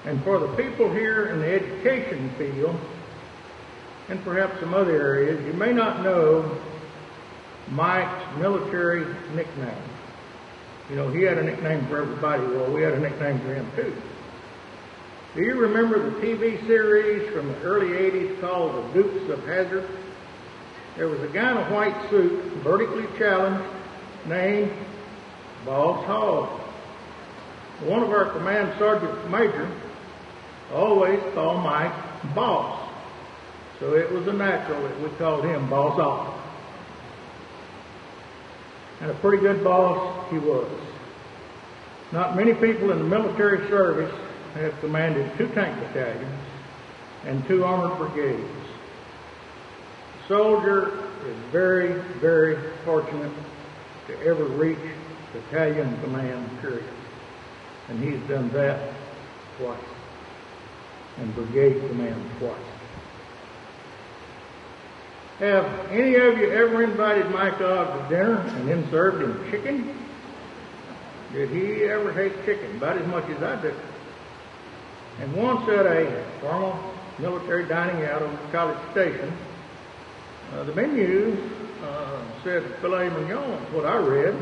And for the people here in the education field, and perhaps some other areas, you may not know Mike's military nickname. You know, he had a nickname for everybody. Well, we had a nickname for him too. Do you remember the TV series from the early 80s called The Dukes of Hazzard? There was a guy in a white suit, vertically challenged, named Boss Hogg. One of our command sergeant major always called Mike Boss. So it was a natural that we called him Boss Hogg. And a pretty good boss he was. Not many people in the military service have commanded 2 tank battalions and 2 armored brigades. The soldier is very, very fortunate to ever reach battalion command, period. And he's done that twice. And brigade command twice. Have any of you ever invited Mike Ogg to dinner and then served him chicken? Did he ever hate chicken? About as much as I did. And once at a formal military dining out on College Station, the menu said filet mignon, is what I read.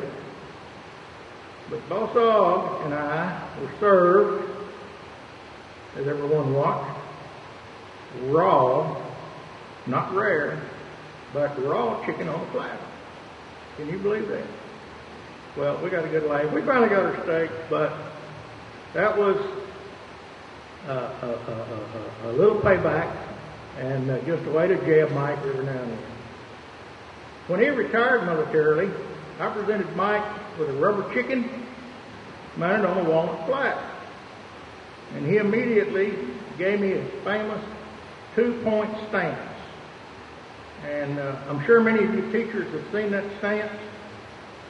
But Boss Ogg and I were served, as everyone watched, raw, not rare, but raw chicken on a platter. Can you believe that? Well, we got a good laugh. We finally got our steak, but that was a little payback and just a way to jab Mike every now and then. When he retired militarily, I presented Mike with a rubber chicken mounted on a walnut platter. And he immediately gave me his famous 2-point stance. And I'm sure many of you teachers have seen that stance.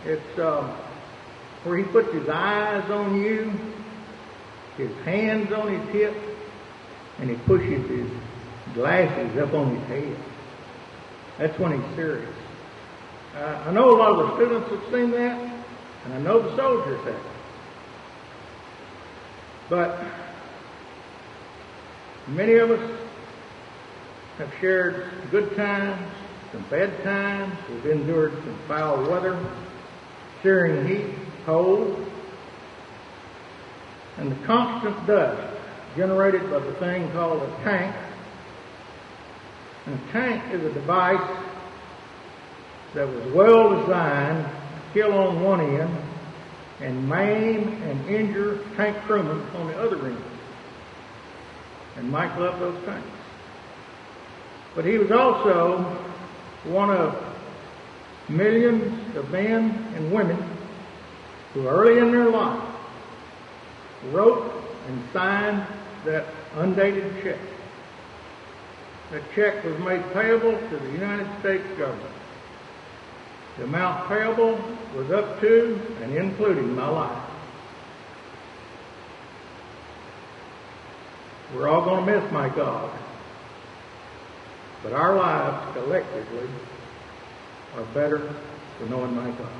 It's where he puts his eyes on you, his hands on his hip, and he pushes his glasses up on his head. That's when he's serious. I know a lot of the students have seen that, and I know the soldiers have. But many of us have shared good times, some bad times. We've endured some foul weather. searing heat, cold, and the constant dust generated by the thing called a tank. And a tank is a device that was well designed to kill on one end and maim and injure tank crewmen on the other end. And Mike loved those tanks. But he was also one of millions of men and women who early in their life wrote and signed that undated check. That check was made payable to the United States government. The amount payable was up to and including my life. We're all going to miss my God, but our lives collectively are better for knowing my God.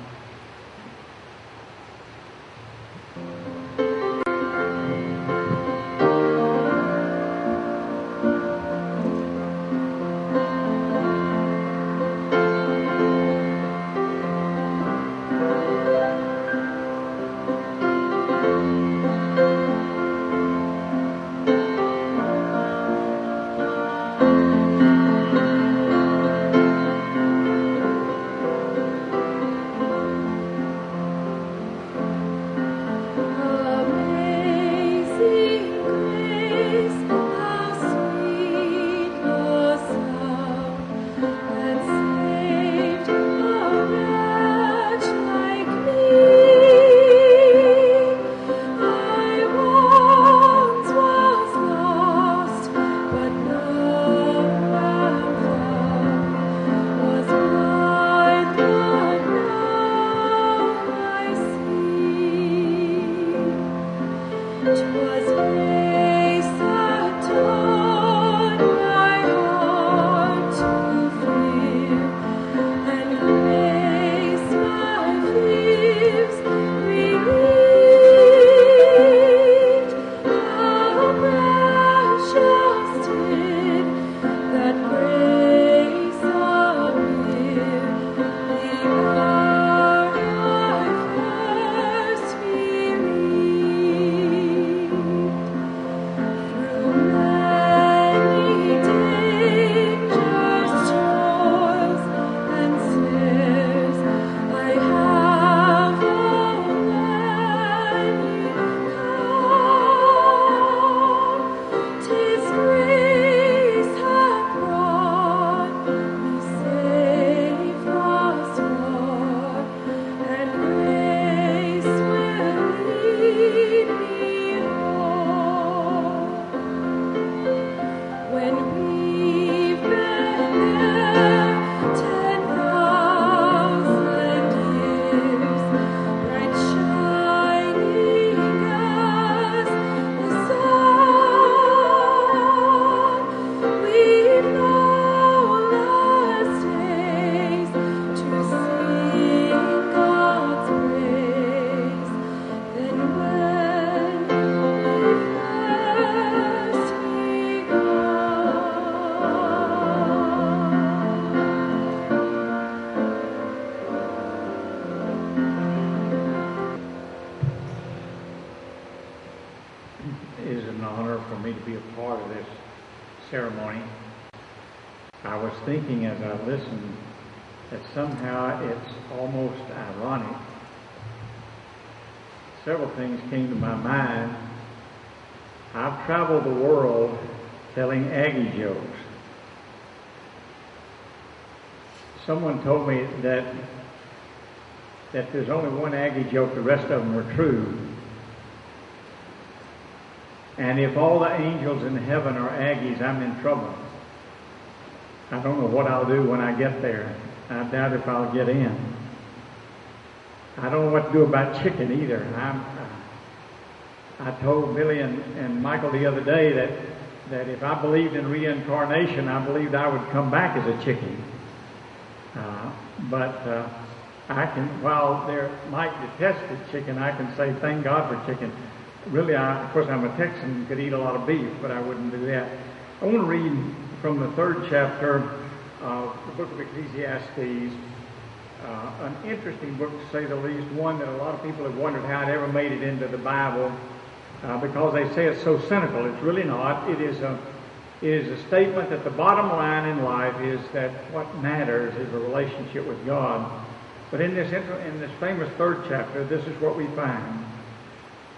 ceremony, I was thinking as I listened that somehow it's almost ironic. Several things came to my mind. I've traveled the world telling Aggie jokes. Someone told me that there's only one Aggie joke, the rest of them are true. And if all the angels in heaven are Aggies, I'm in trouble. I don't know what I'll do when I get there. I doubt if I'll get in. I don't know what to do about chicken either. I told Billy and Michael the other day that if I believed in reincarnation, I believed I would come back as a chicken. But I can, while they might detest the chicken, I can say thank God for chicken. Really, of course, I'm a Texan, could eat a lot of beef, but I wouldn't do that. I want to read from the 3rd chapter of the book of Ecclesiastes, an interesting book, to say the least, one that a lot of people have wondered how it ever made it into the Bible, because they say it's so cynical. It's really not. It is a statement that the bottom line in life is that what matters is a relationship with God. But in this famous 3rd chapter, this is what we find.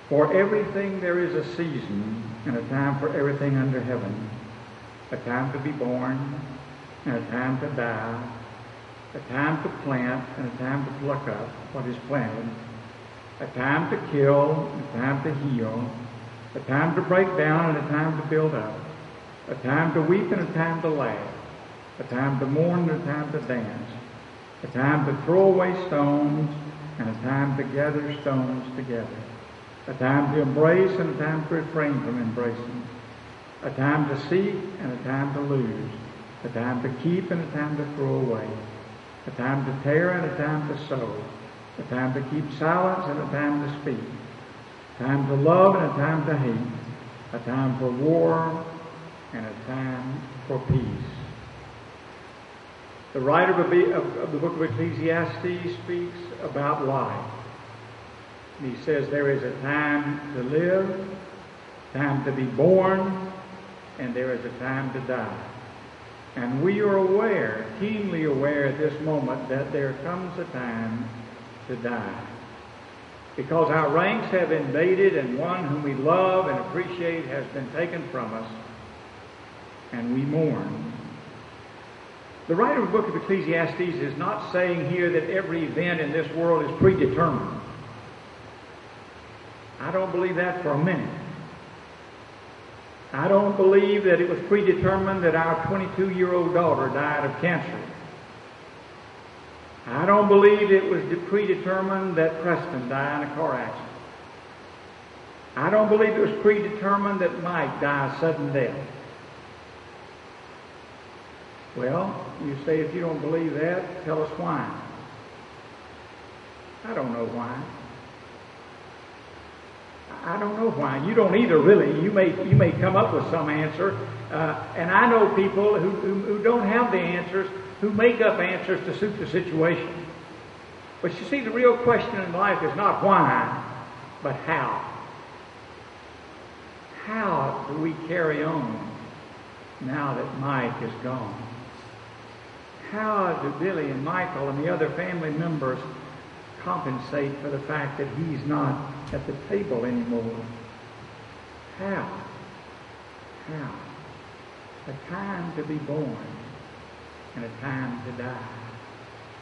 For everything there is a season and a time for everything under heaven, a time to be born and a time to die, a time to plant and a time to pluck up what is planted, a time to kill and a time to heal, a time to break down and a time to build up, a time to weep and a time to laugh, a time to mourn and a time to dance, a time to throw away stones and a time to gather stones together, a time to embrace and a time to refrain from embracing, a time to seek and a time to lose, a time to keep and a time to throw away, a time to tear and a time to sow, a time to keep silence and a time to speak, a time to love and a time to hate, a time for war and a time for peace. The writer of the book of Ecclesiastes speaks about life. And he says there is a time to live, time to be born, and there is a time to die. And we are aware, keenly aware at this moment, that there comes a time to die. Because our ranks have invaded and one whom we love and appreciate has been taken from us, and we mourn. The writer of the book of Ecclesiastes is not saying here that every event in this world is predetermined. I don't believe that for a minute. I don't believe that it was predetermined that our 22-year-old daughter died of cancer. I don't believe it was predetermined that Preston died in a car accident. I don't believe it was predetermined that Mike died a sudden death. Well, you say, if you don't believe that, tell us why. I don't know why. I don't know why. You don't either, really. You may come up with some answer. And I know people who don't have the answers, who make up answers to suit the situation. But you see, the real question in life is not why, but how. How do we carry on now that Mike is gone? How do Billy and Michael and the other family members compensate for the fact that he's not at the table anymore? How? How? A time to be born and a time to die.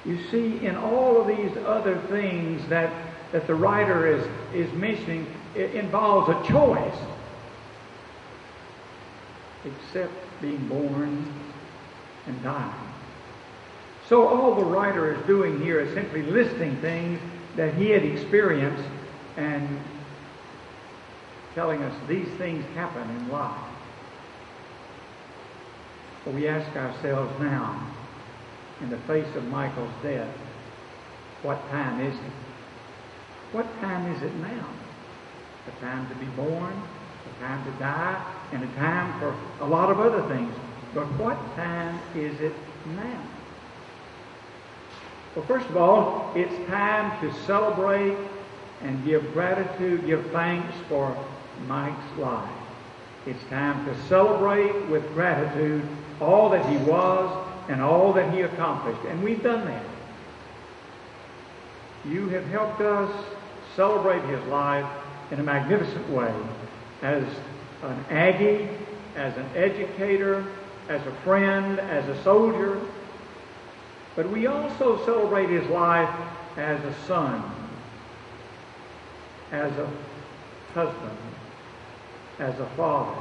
You see, in all of these other things that the writer is mentioning, it involves a choice. Except being born and dying. So all the writer is doing here is simply listing things that he had experienced and telling us these things happen in life. But we ask ourselves now, in the face of Michael's death, what time is it? What time is it now? A time to be born, a time to die, and a time for a lot of other things. But what time is it now? Well, first of all, it's time to celebrate and give gratitude, give thanks for Mike's life. It's time to celebrate with gratitude all that he was and all that he accomplished. And we've done that. You have helped us celebrate his life in a magnificent way as an Aggie, as an educator, as a friend, as a soldier. But we also celebrate his life as a son, as a husband, as a father,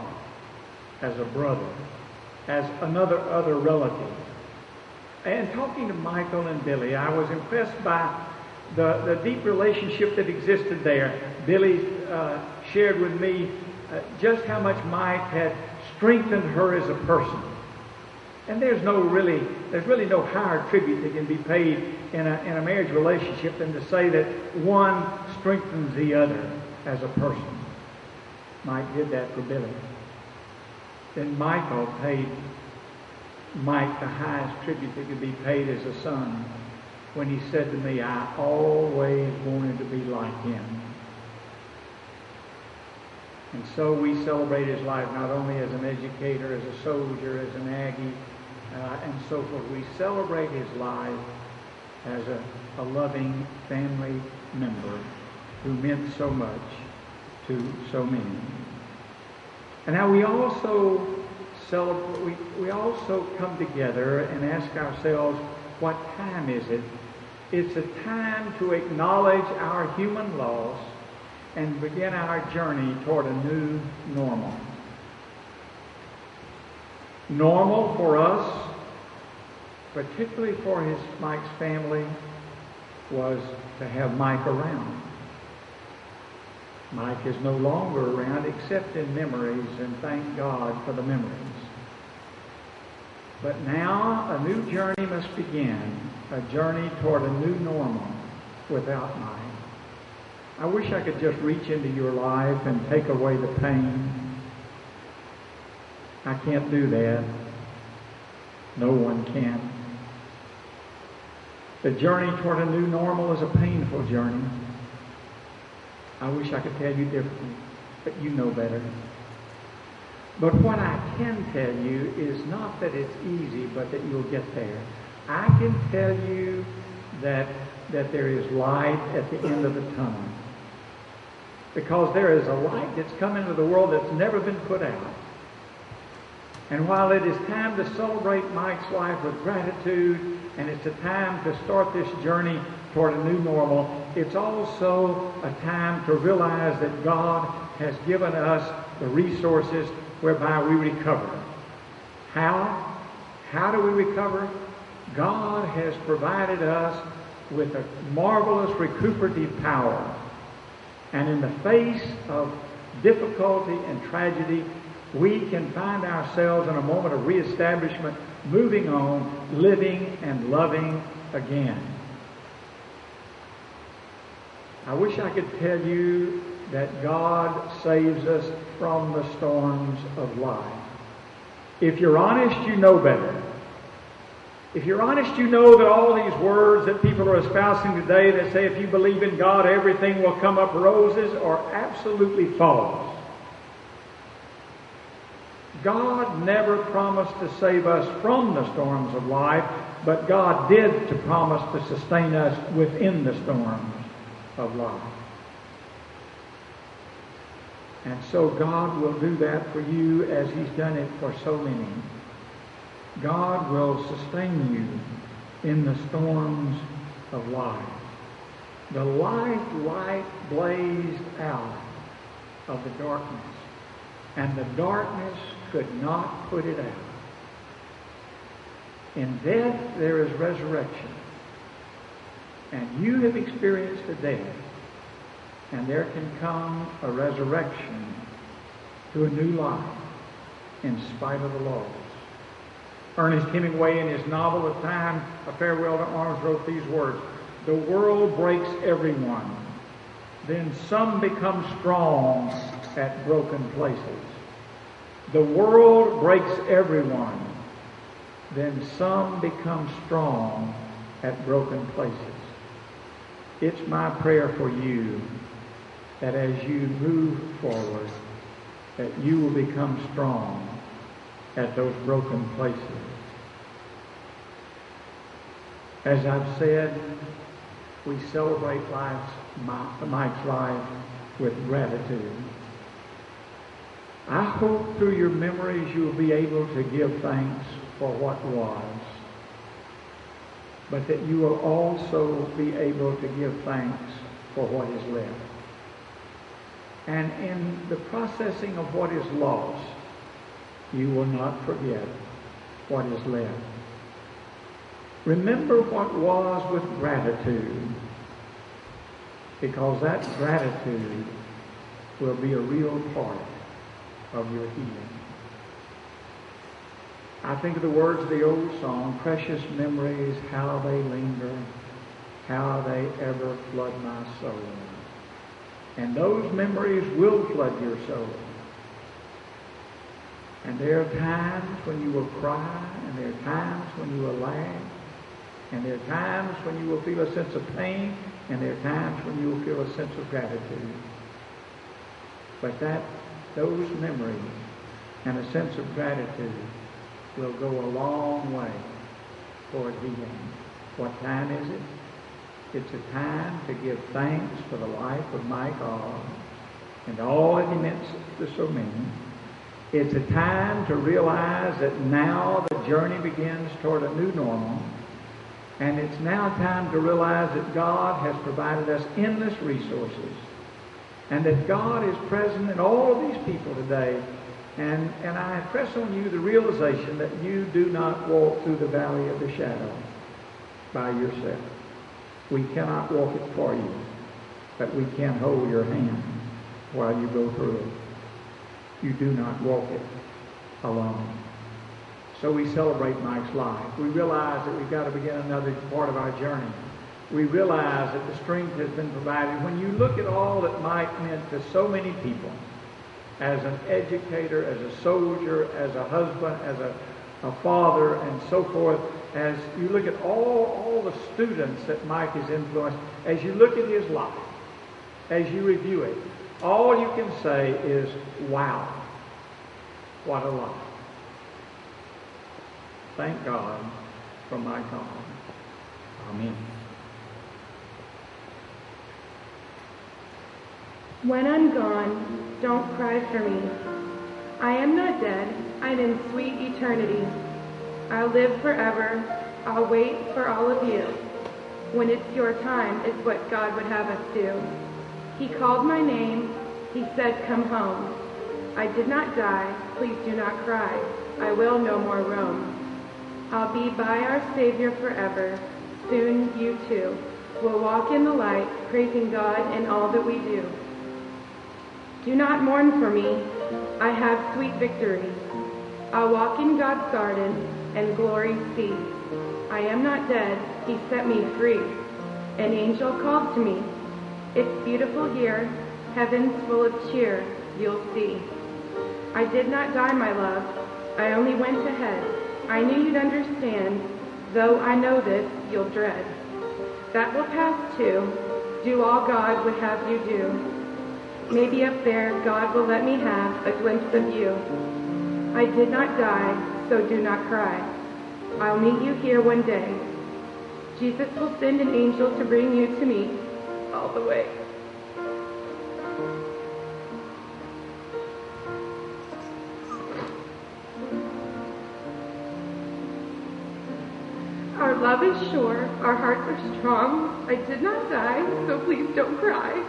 as a brother, as other relative. And talking to Michael and Billy, I was impressed by the deep relationship that existed there. Billy shared with me just how much Mike had strengthened her as a person. And there's really no higher tribute that can be paid in a marriage relationship than to say that one strengthens the other as a person. Mike did that for Billy. Then Michael paid Mike the highest tribute that could be paid as a son when he said to me, I always wanted to be like him. And so we celebrate his life not only as an educator, as a soldier, as an Aggie, and so forth. We celebrate his life as a loving family member who meant so much to so many. And now we also celebrate, we also come together and ask ourselves, what time is it? It's a time to acknowledge our human loss and begin our journey toward a new normal. Normal for us, particularly for Mike's family, was to have Mike around. Mike is no longer around except in memories, and thank God for the memories. But now a new journey must begin, a journey toward a new normal without Mike. I wish I could just reach into your life and take away the pain. I can't do that. No one can. The journey toward a new normal is a painful journey. I wish I could tell you differently, but you know better. But what I can tell you is not that it's easy, but that you'll get there. I can tell you that there is light at the end of the tunnel. Because there is a light that's come into the world that's never been put out. And while it is time to celebrate Mike's life with gratitude, and it's a time to start this journey toward a new normal, it's also a time to realize that God has given us the resources whereby we recover. How? How do we recover? God has provided us with a marvelous recuperative power. And in the face of difficulty and tragedy, we can find ourselves in a moment of reestablishment, moving on, living and loving again. I wish I could tell you that God saves us from the storms of life. If you're honest, you know better. If you're honest, you know that all these words that people are espousing today that say if you believe in God, everything will come up roses are absolutely false. God never promised to save us from the storms of life, but God did to promise to sustain us within the storms of life. And so God will do that for you as He's done it for so many. God will sustain you in the storms of life. The light blazed out of the darkness, and the darkness could not put it out. In death there is resurrection, and you have experienced a death, and there can come a resurrection to a new life in spite of the loss. Ernest Hemingway, in his novel *A Time, A Farewell to Arms*, wrote these words: "The world breaks everyone, then some become strong at broken places. The world breaks everyone, then some become strong at broken places." It's my prayer for you that as you move forward, that you will become strong at those broken places. As I've said, we celebrate Mike's life with gratitude. I hope through your memories you will be able to give thanks for what was, but that you will also be able to give thanks for what is left. And in the processing of what is lost, you will not forget what is left. Remember what was with gratitude, because that gratitude will be a real part of your healing. I think of the words of the old song, "Precious memories, how they linger, how they ever flood my soul." And those memories will flood your soul. And there are times when you will cry, and there are times when you will laugh, And there are times when you will feel a sense of pain, and there are times when you will feel a sense of gratitude. But those memories and a sense of gratitude will go a long way toward healing. What time is it? It's a time to give thanks for the life of Mike Ogg and all that he meant to so many. It's a time to realize that now the journey begins toward a new normal, and it's now time to realize that God has provided us endless resources, and that God is present in all of these people today. And I press on you the realization that you do not walk through the valley of the shadow by yourself. We cannot walk it for you, but we can hold your hand while you go through it. You do not walk it alone. So we celebrate Mike's life. We realize that we've got to begin another part of our journey. We realize that the strength has been provided. When you look at all that Mike meant to so many people, as an educator, as a soldier, as a husband, as a father, and so forth, as you look at all the students that Mike has influenced, as you look at his life, as you review it, all you can say is, wow, what a life. Thank God for Mike Ogg. Amen. When I'm gone, don't cry for me. I am not dead. I'm in sweet eternity. I'll live forever. I'll wait for all of you. When it's your time is what God would have us do. He called my name. He said, come home. I did not die. Please do not cry. I will no more roam. I'll be by our Savior forever. Soon you too will walk in the light, praising God in all that we do. Do not mourn for me. I have sweet victory. I'll walk in God's garden and glory see. I am not dead. He set me free. An angel called to me. It's beautiful here. Heaven's full of cheer. You'll see. I did not die, my love. I only went ahead. I knew you'd understand. Though I know this, you'll dread. That will pass too. Do all God would have you do. Maybe up there, God will let me have a glimpse of you. I did not die, so do not cry. I'll meet you here one day. Jesus will send an angel to bring you to me all the way. Our love is sure, our hearts are strong. I did not die, so please don't cry.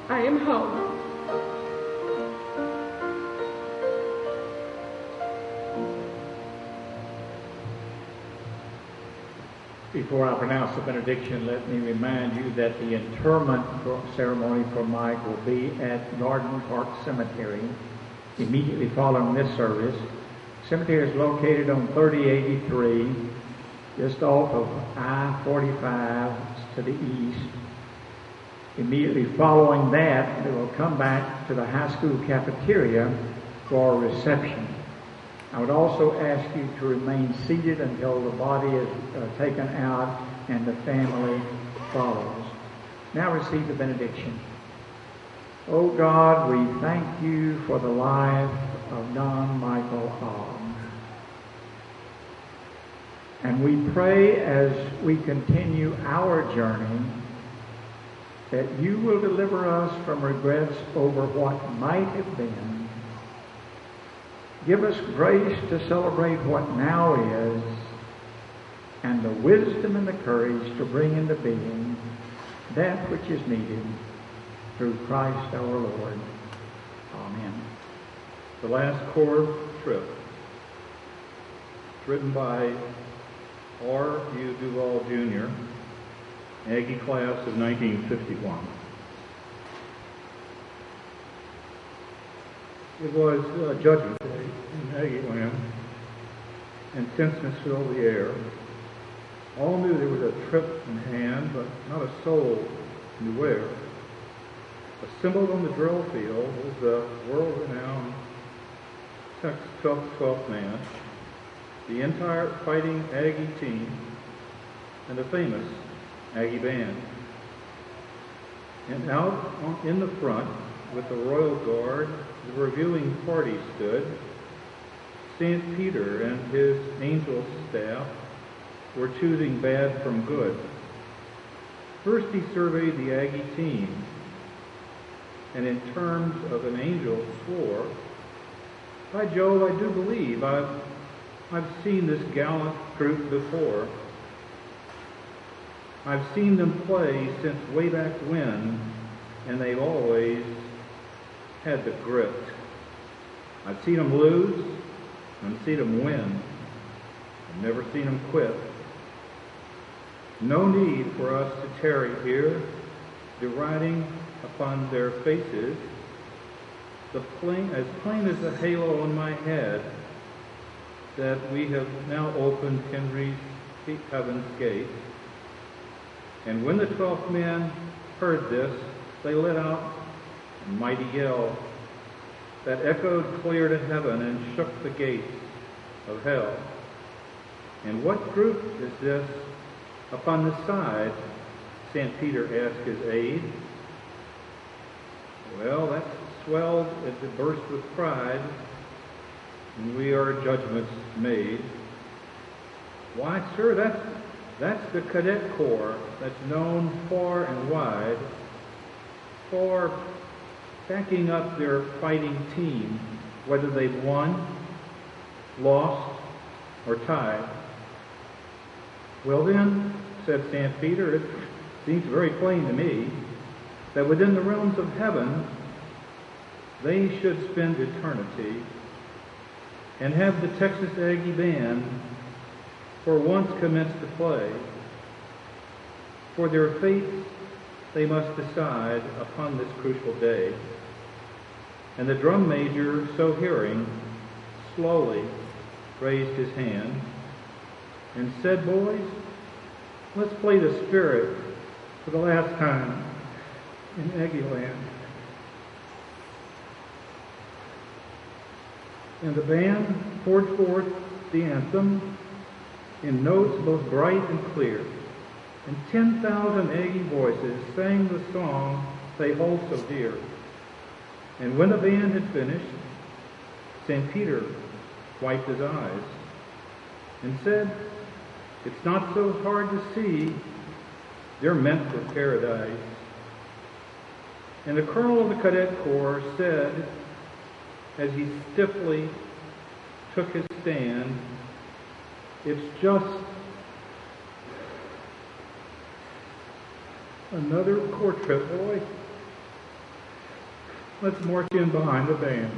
I am home. Before I pronounce the benediction, let me remind you that the interment ceremony for Mike will be at Garden Park Cemetery immediately following this service. The cemetery is located on 3083, just off of I-45 to the east. Immediately following that, they will come back to the high school cafeteria for a reception. I would also ask you to remain seated until the body is taken out and the family follows. Now receive the benediction. Oh God, we thank you for the life of Don Michael Ogg. And we pray as we continue our journey that you will deliver us from regrets over what might have been. Give us grace to celebrate what now is, and the wisdom and the courage to bring into being that which is needed through Christ our Lord. Amen. The last chord, Trip. It's written by R.U. Duval Jr., Aggie class of 1951. It was Judgment Day in Aggie land, and tenseness filled the air. All knew there was a trip in hand, but not a soul knew where. Assembled on the drill field was the world-renowned Texas 12th man, the entire fighting Aggie team, and the famous Aggie Band. And out in the front, with the Royal Guard, the reviewing party stood. St. Peter and his angel staff were choosing bad from good. First he surveyed the Aggie team, and in terms of an angel swore, "By Jove, I do believe I've seen this gallant group before. I've seen them play since way back when, and they've always had the grit. I've seen them lose, and seen them win. I've never seen them quit. No need for us to tarry here, deriding upon their faces, as plain as the halo on my head, that we have now opened Henry's heaven's gate." And when the 12th men heard this, they let out a mighty yell that echoed clear to heaven and shook the gates of hell. "And what group is this upon the side?" St. Peter asked his aide. "Well, that's swelled as it burst with pride, and we are judgments made." "Why, sir, that's the cadet corps that's known far and wide for backing up their fighting team, whether they've won, lost, or tied." "Well then," said St. Peter, "it seems very plain to me that within the realms of heaven they should spend eternity and have the Texas Aggie Band for once commence to play. For their fates they must decide upon this crucial day." And the drum major, so hearing, slowly raised his hand and said, "Boys, let's play the Spirit for the last time in Aggie Land." And the band poured forth the anthem in notes both bright and clear, and 10,000 Aggie voices sang the song they hold so dear. And when the band had finished, St. Peter wiped his eyes and said, "It's not so hard to see, they're meant for paradise." And the colonel of the cadet corps said, as he stiffly took his stand, "It's just another court trip, boy. Let's march in behind the band."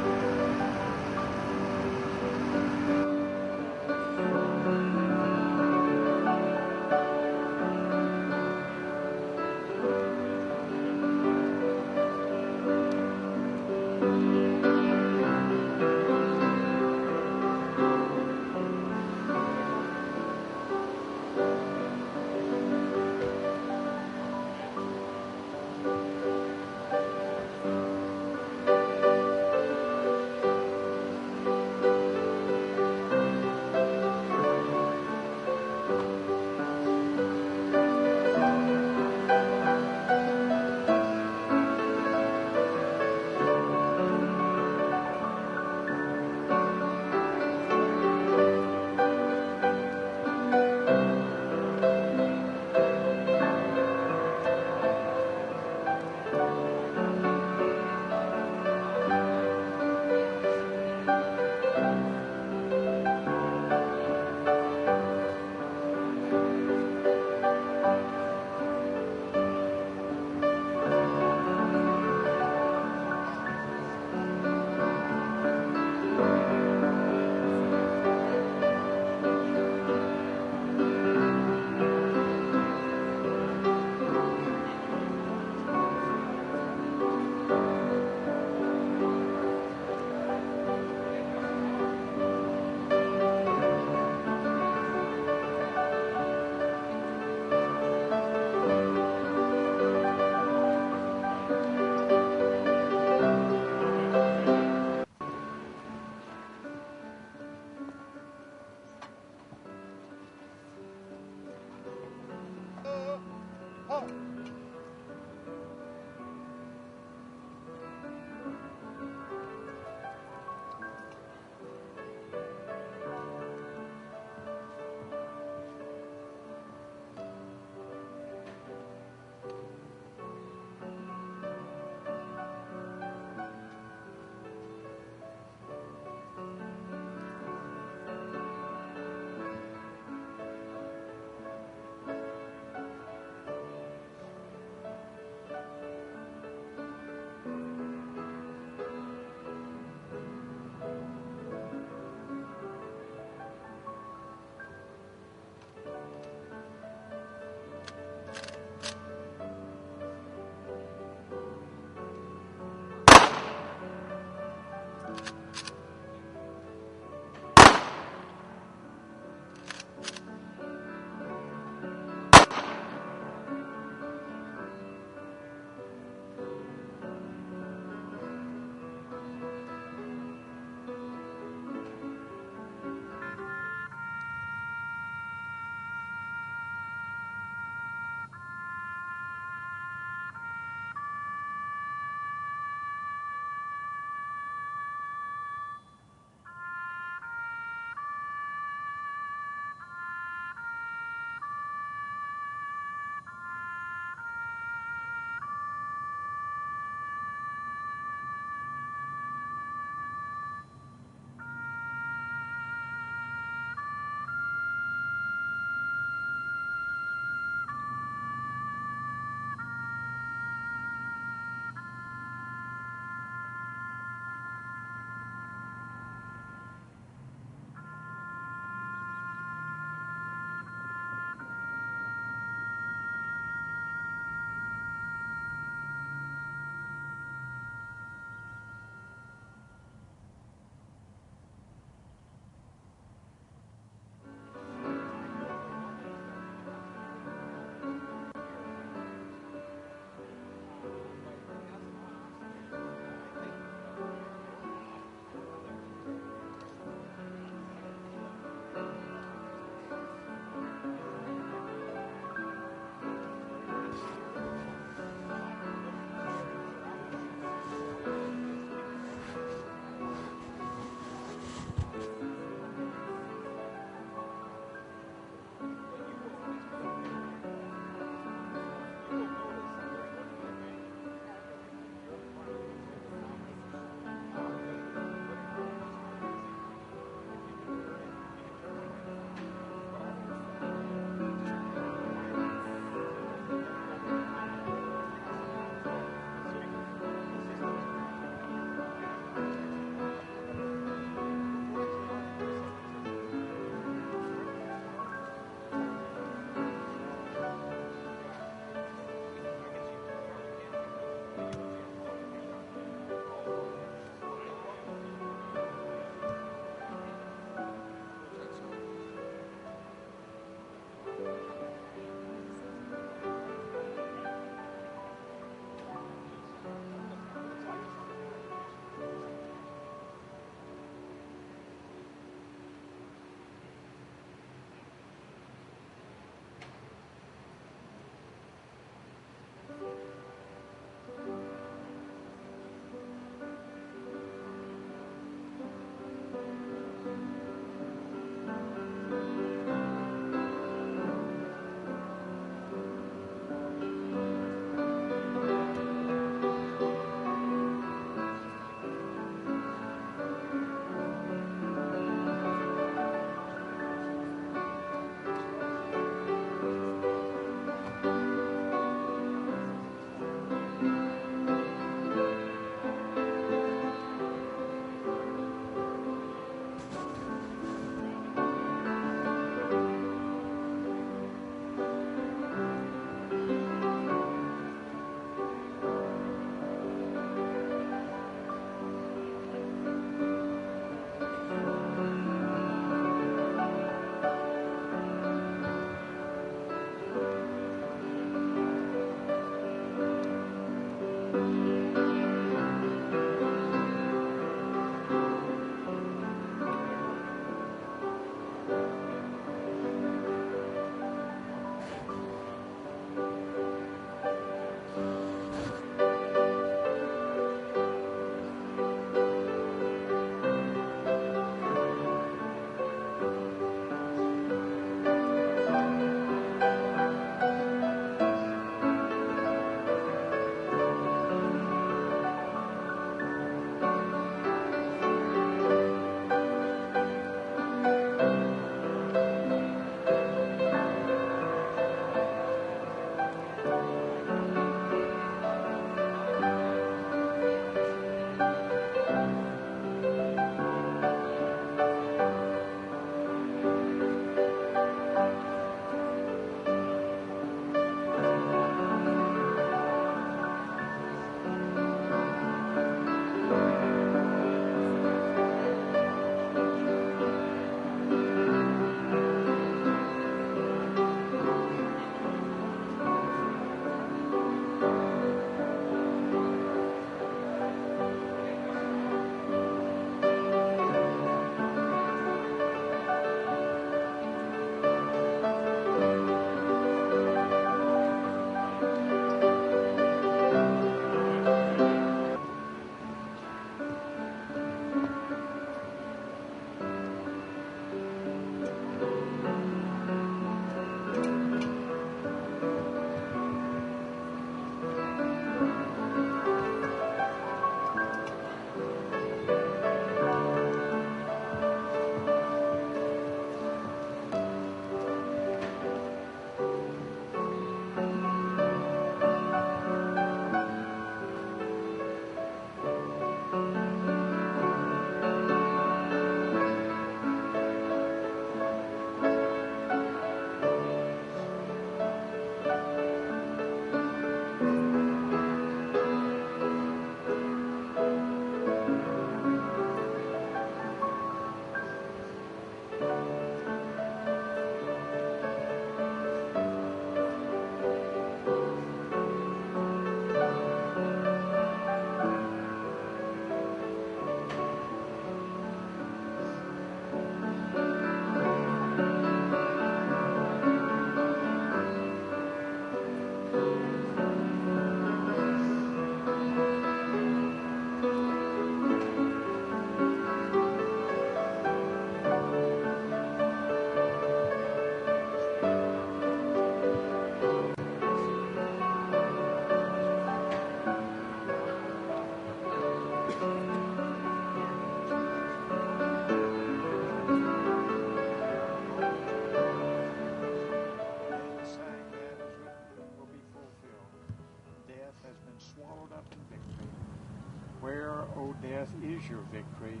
O death, is your victory?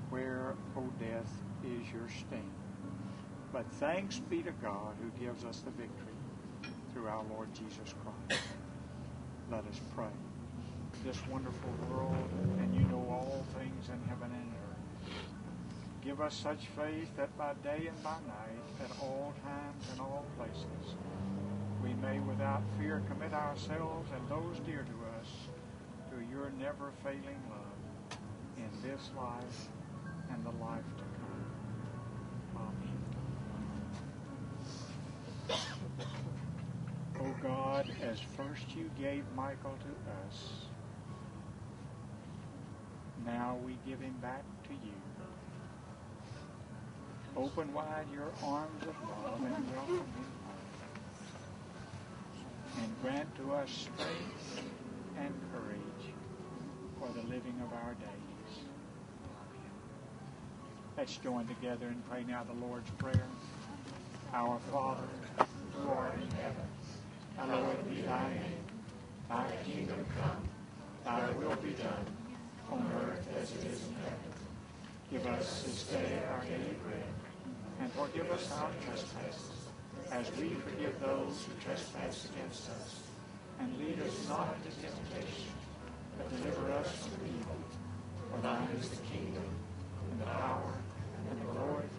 Where, O death, is your sting? But thanks be to God who gives us the victory through our Lord Jesus Christ. Let us pray. This wonderful world, and you know all things in heaven and earth. Give us such faith that by day and by night, at all times and all places, we may without fear commit ourselves and those dear to us to your never-failing love in this life and the life to come. Amen. O God, as first you gave Michael to us, now we give him back to you. Open wide your arms of love and welcome him home. And grant to us strength and courage for the living of our days. Amen. Let's join together and pray now the Lord's Prayer. Our Father, who art in heaven, hallowed be thy name. Thy kingdom come, thy will be done, on earth as it is in heaven. Give us this day our daily bread, and forgive us our trespasses, as we forgive those who trespass against us. And lead us not into temptation, but deliver us from evil. For thine is the kingdom, and the power, and the glory,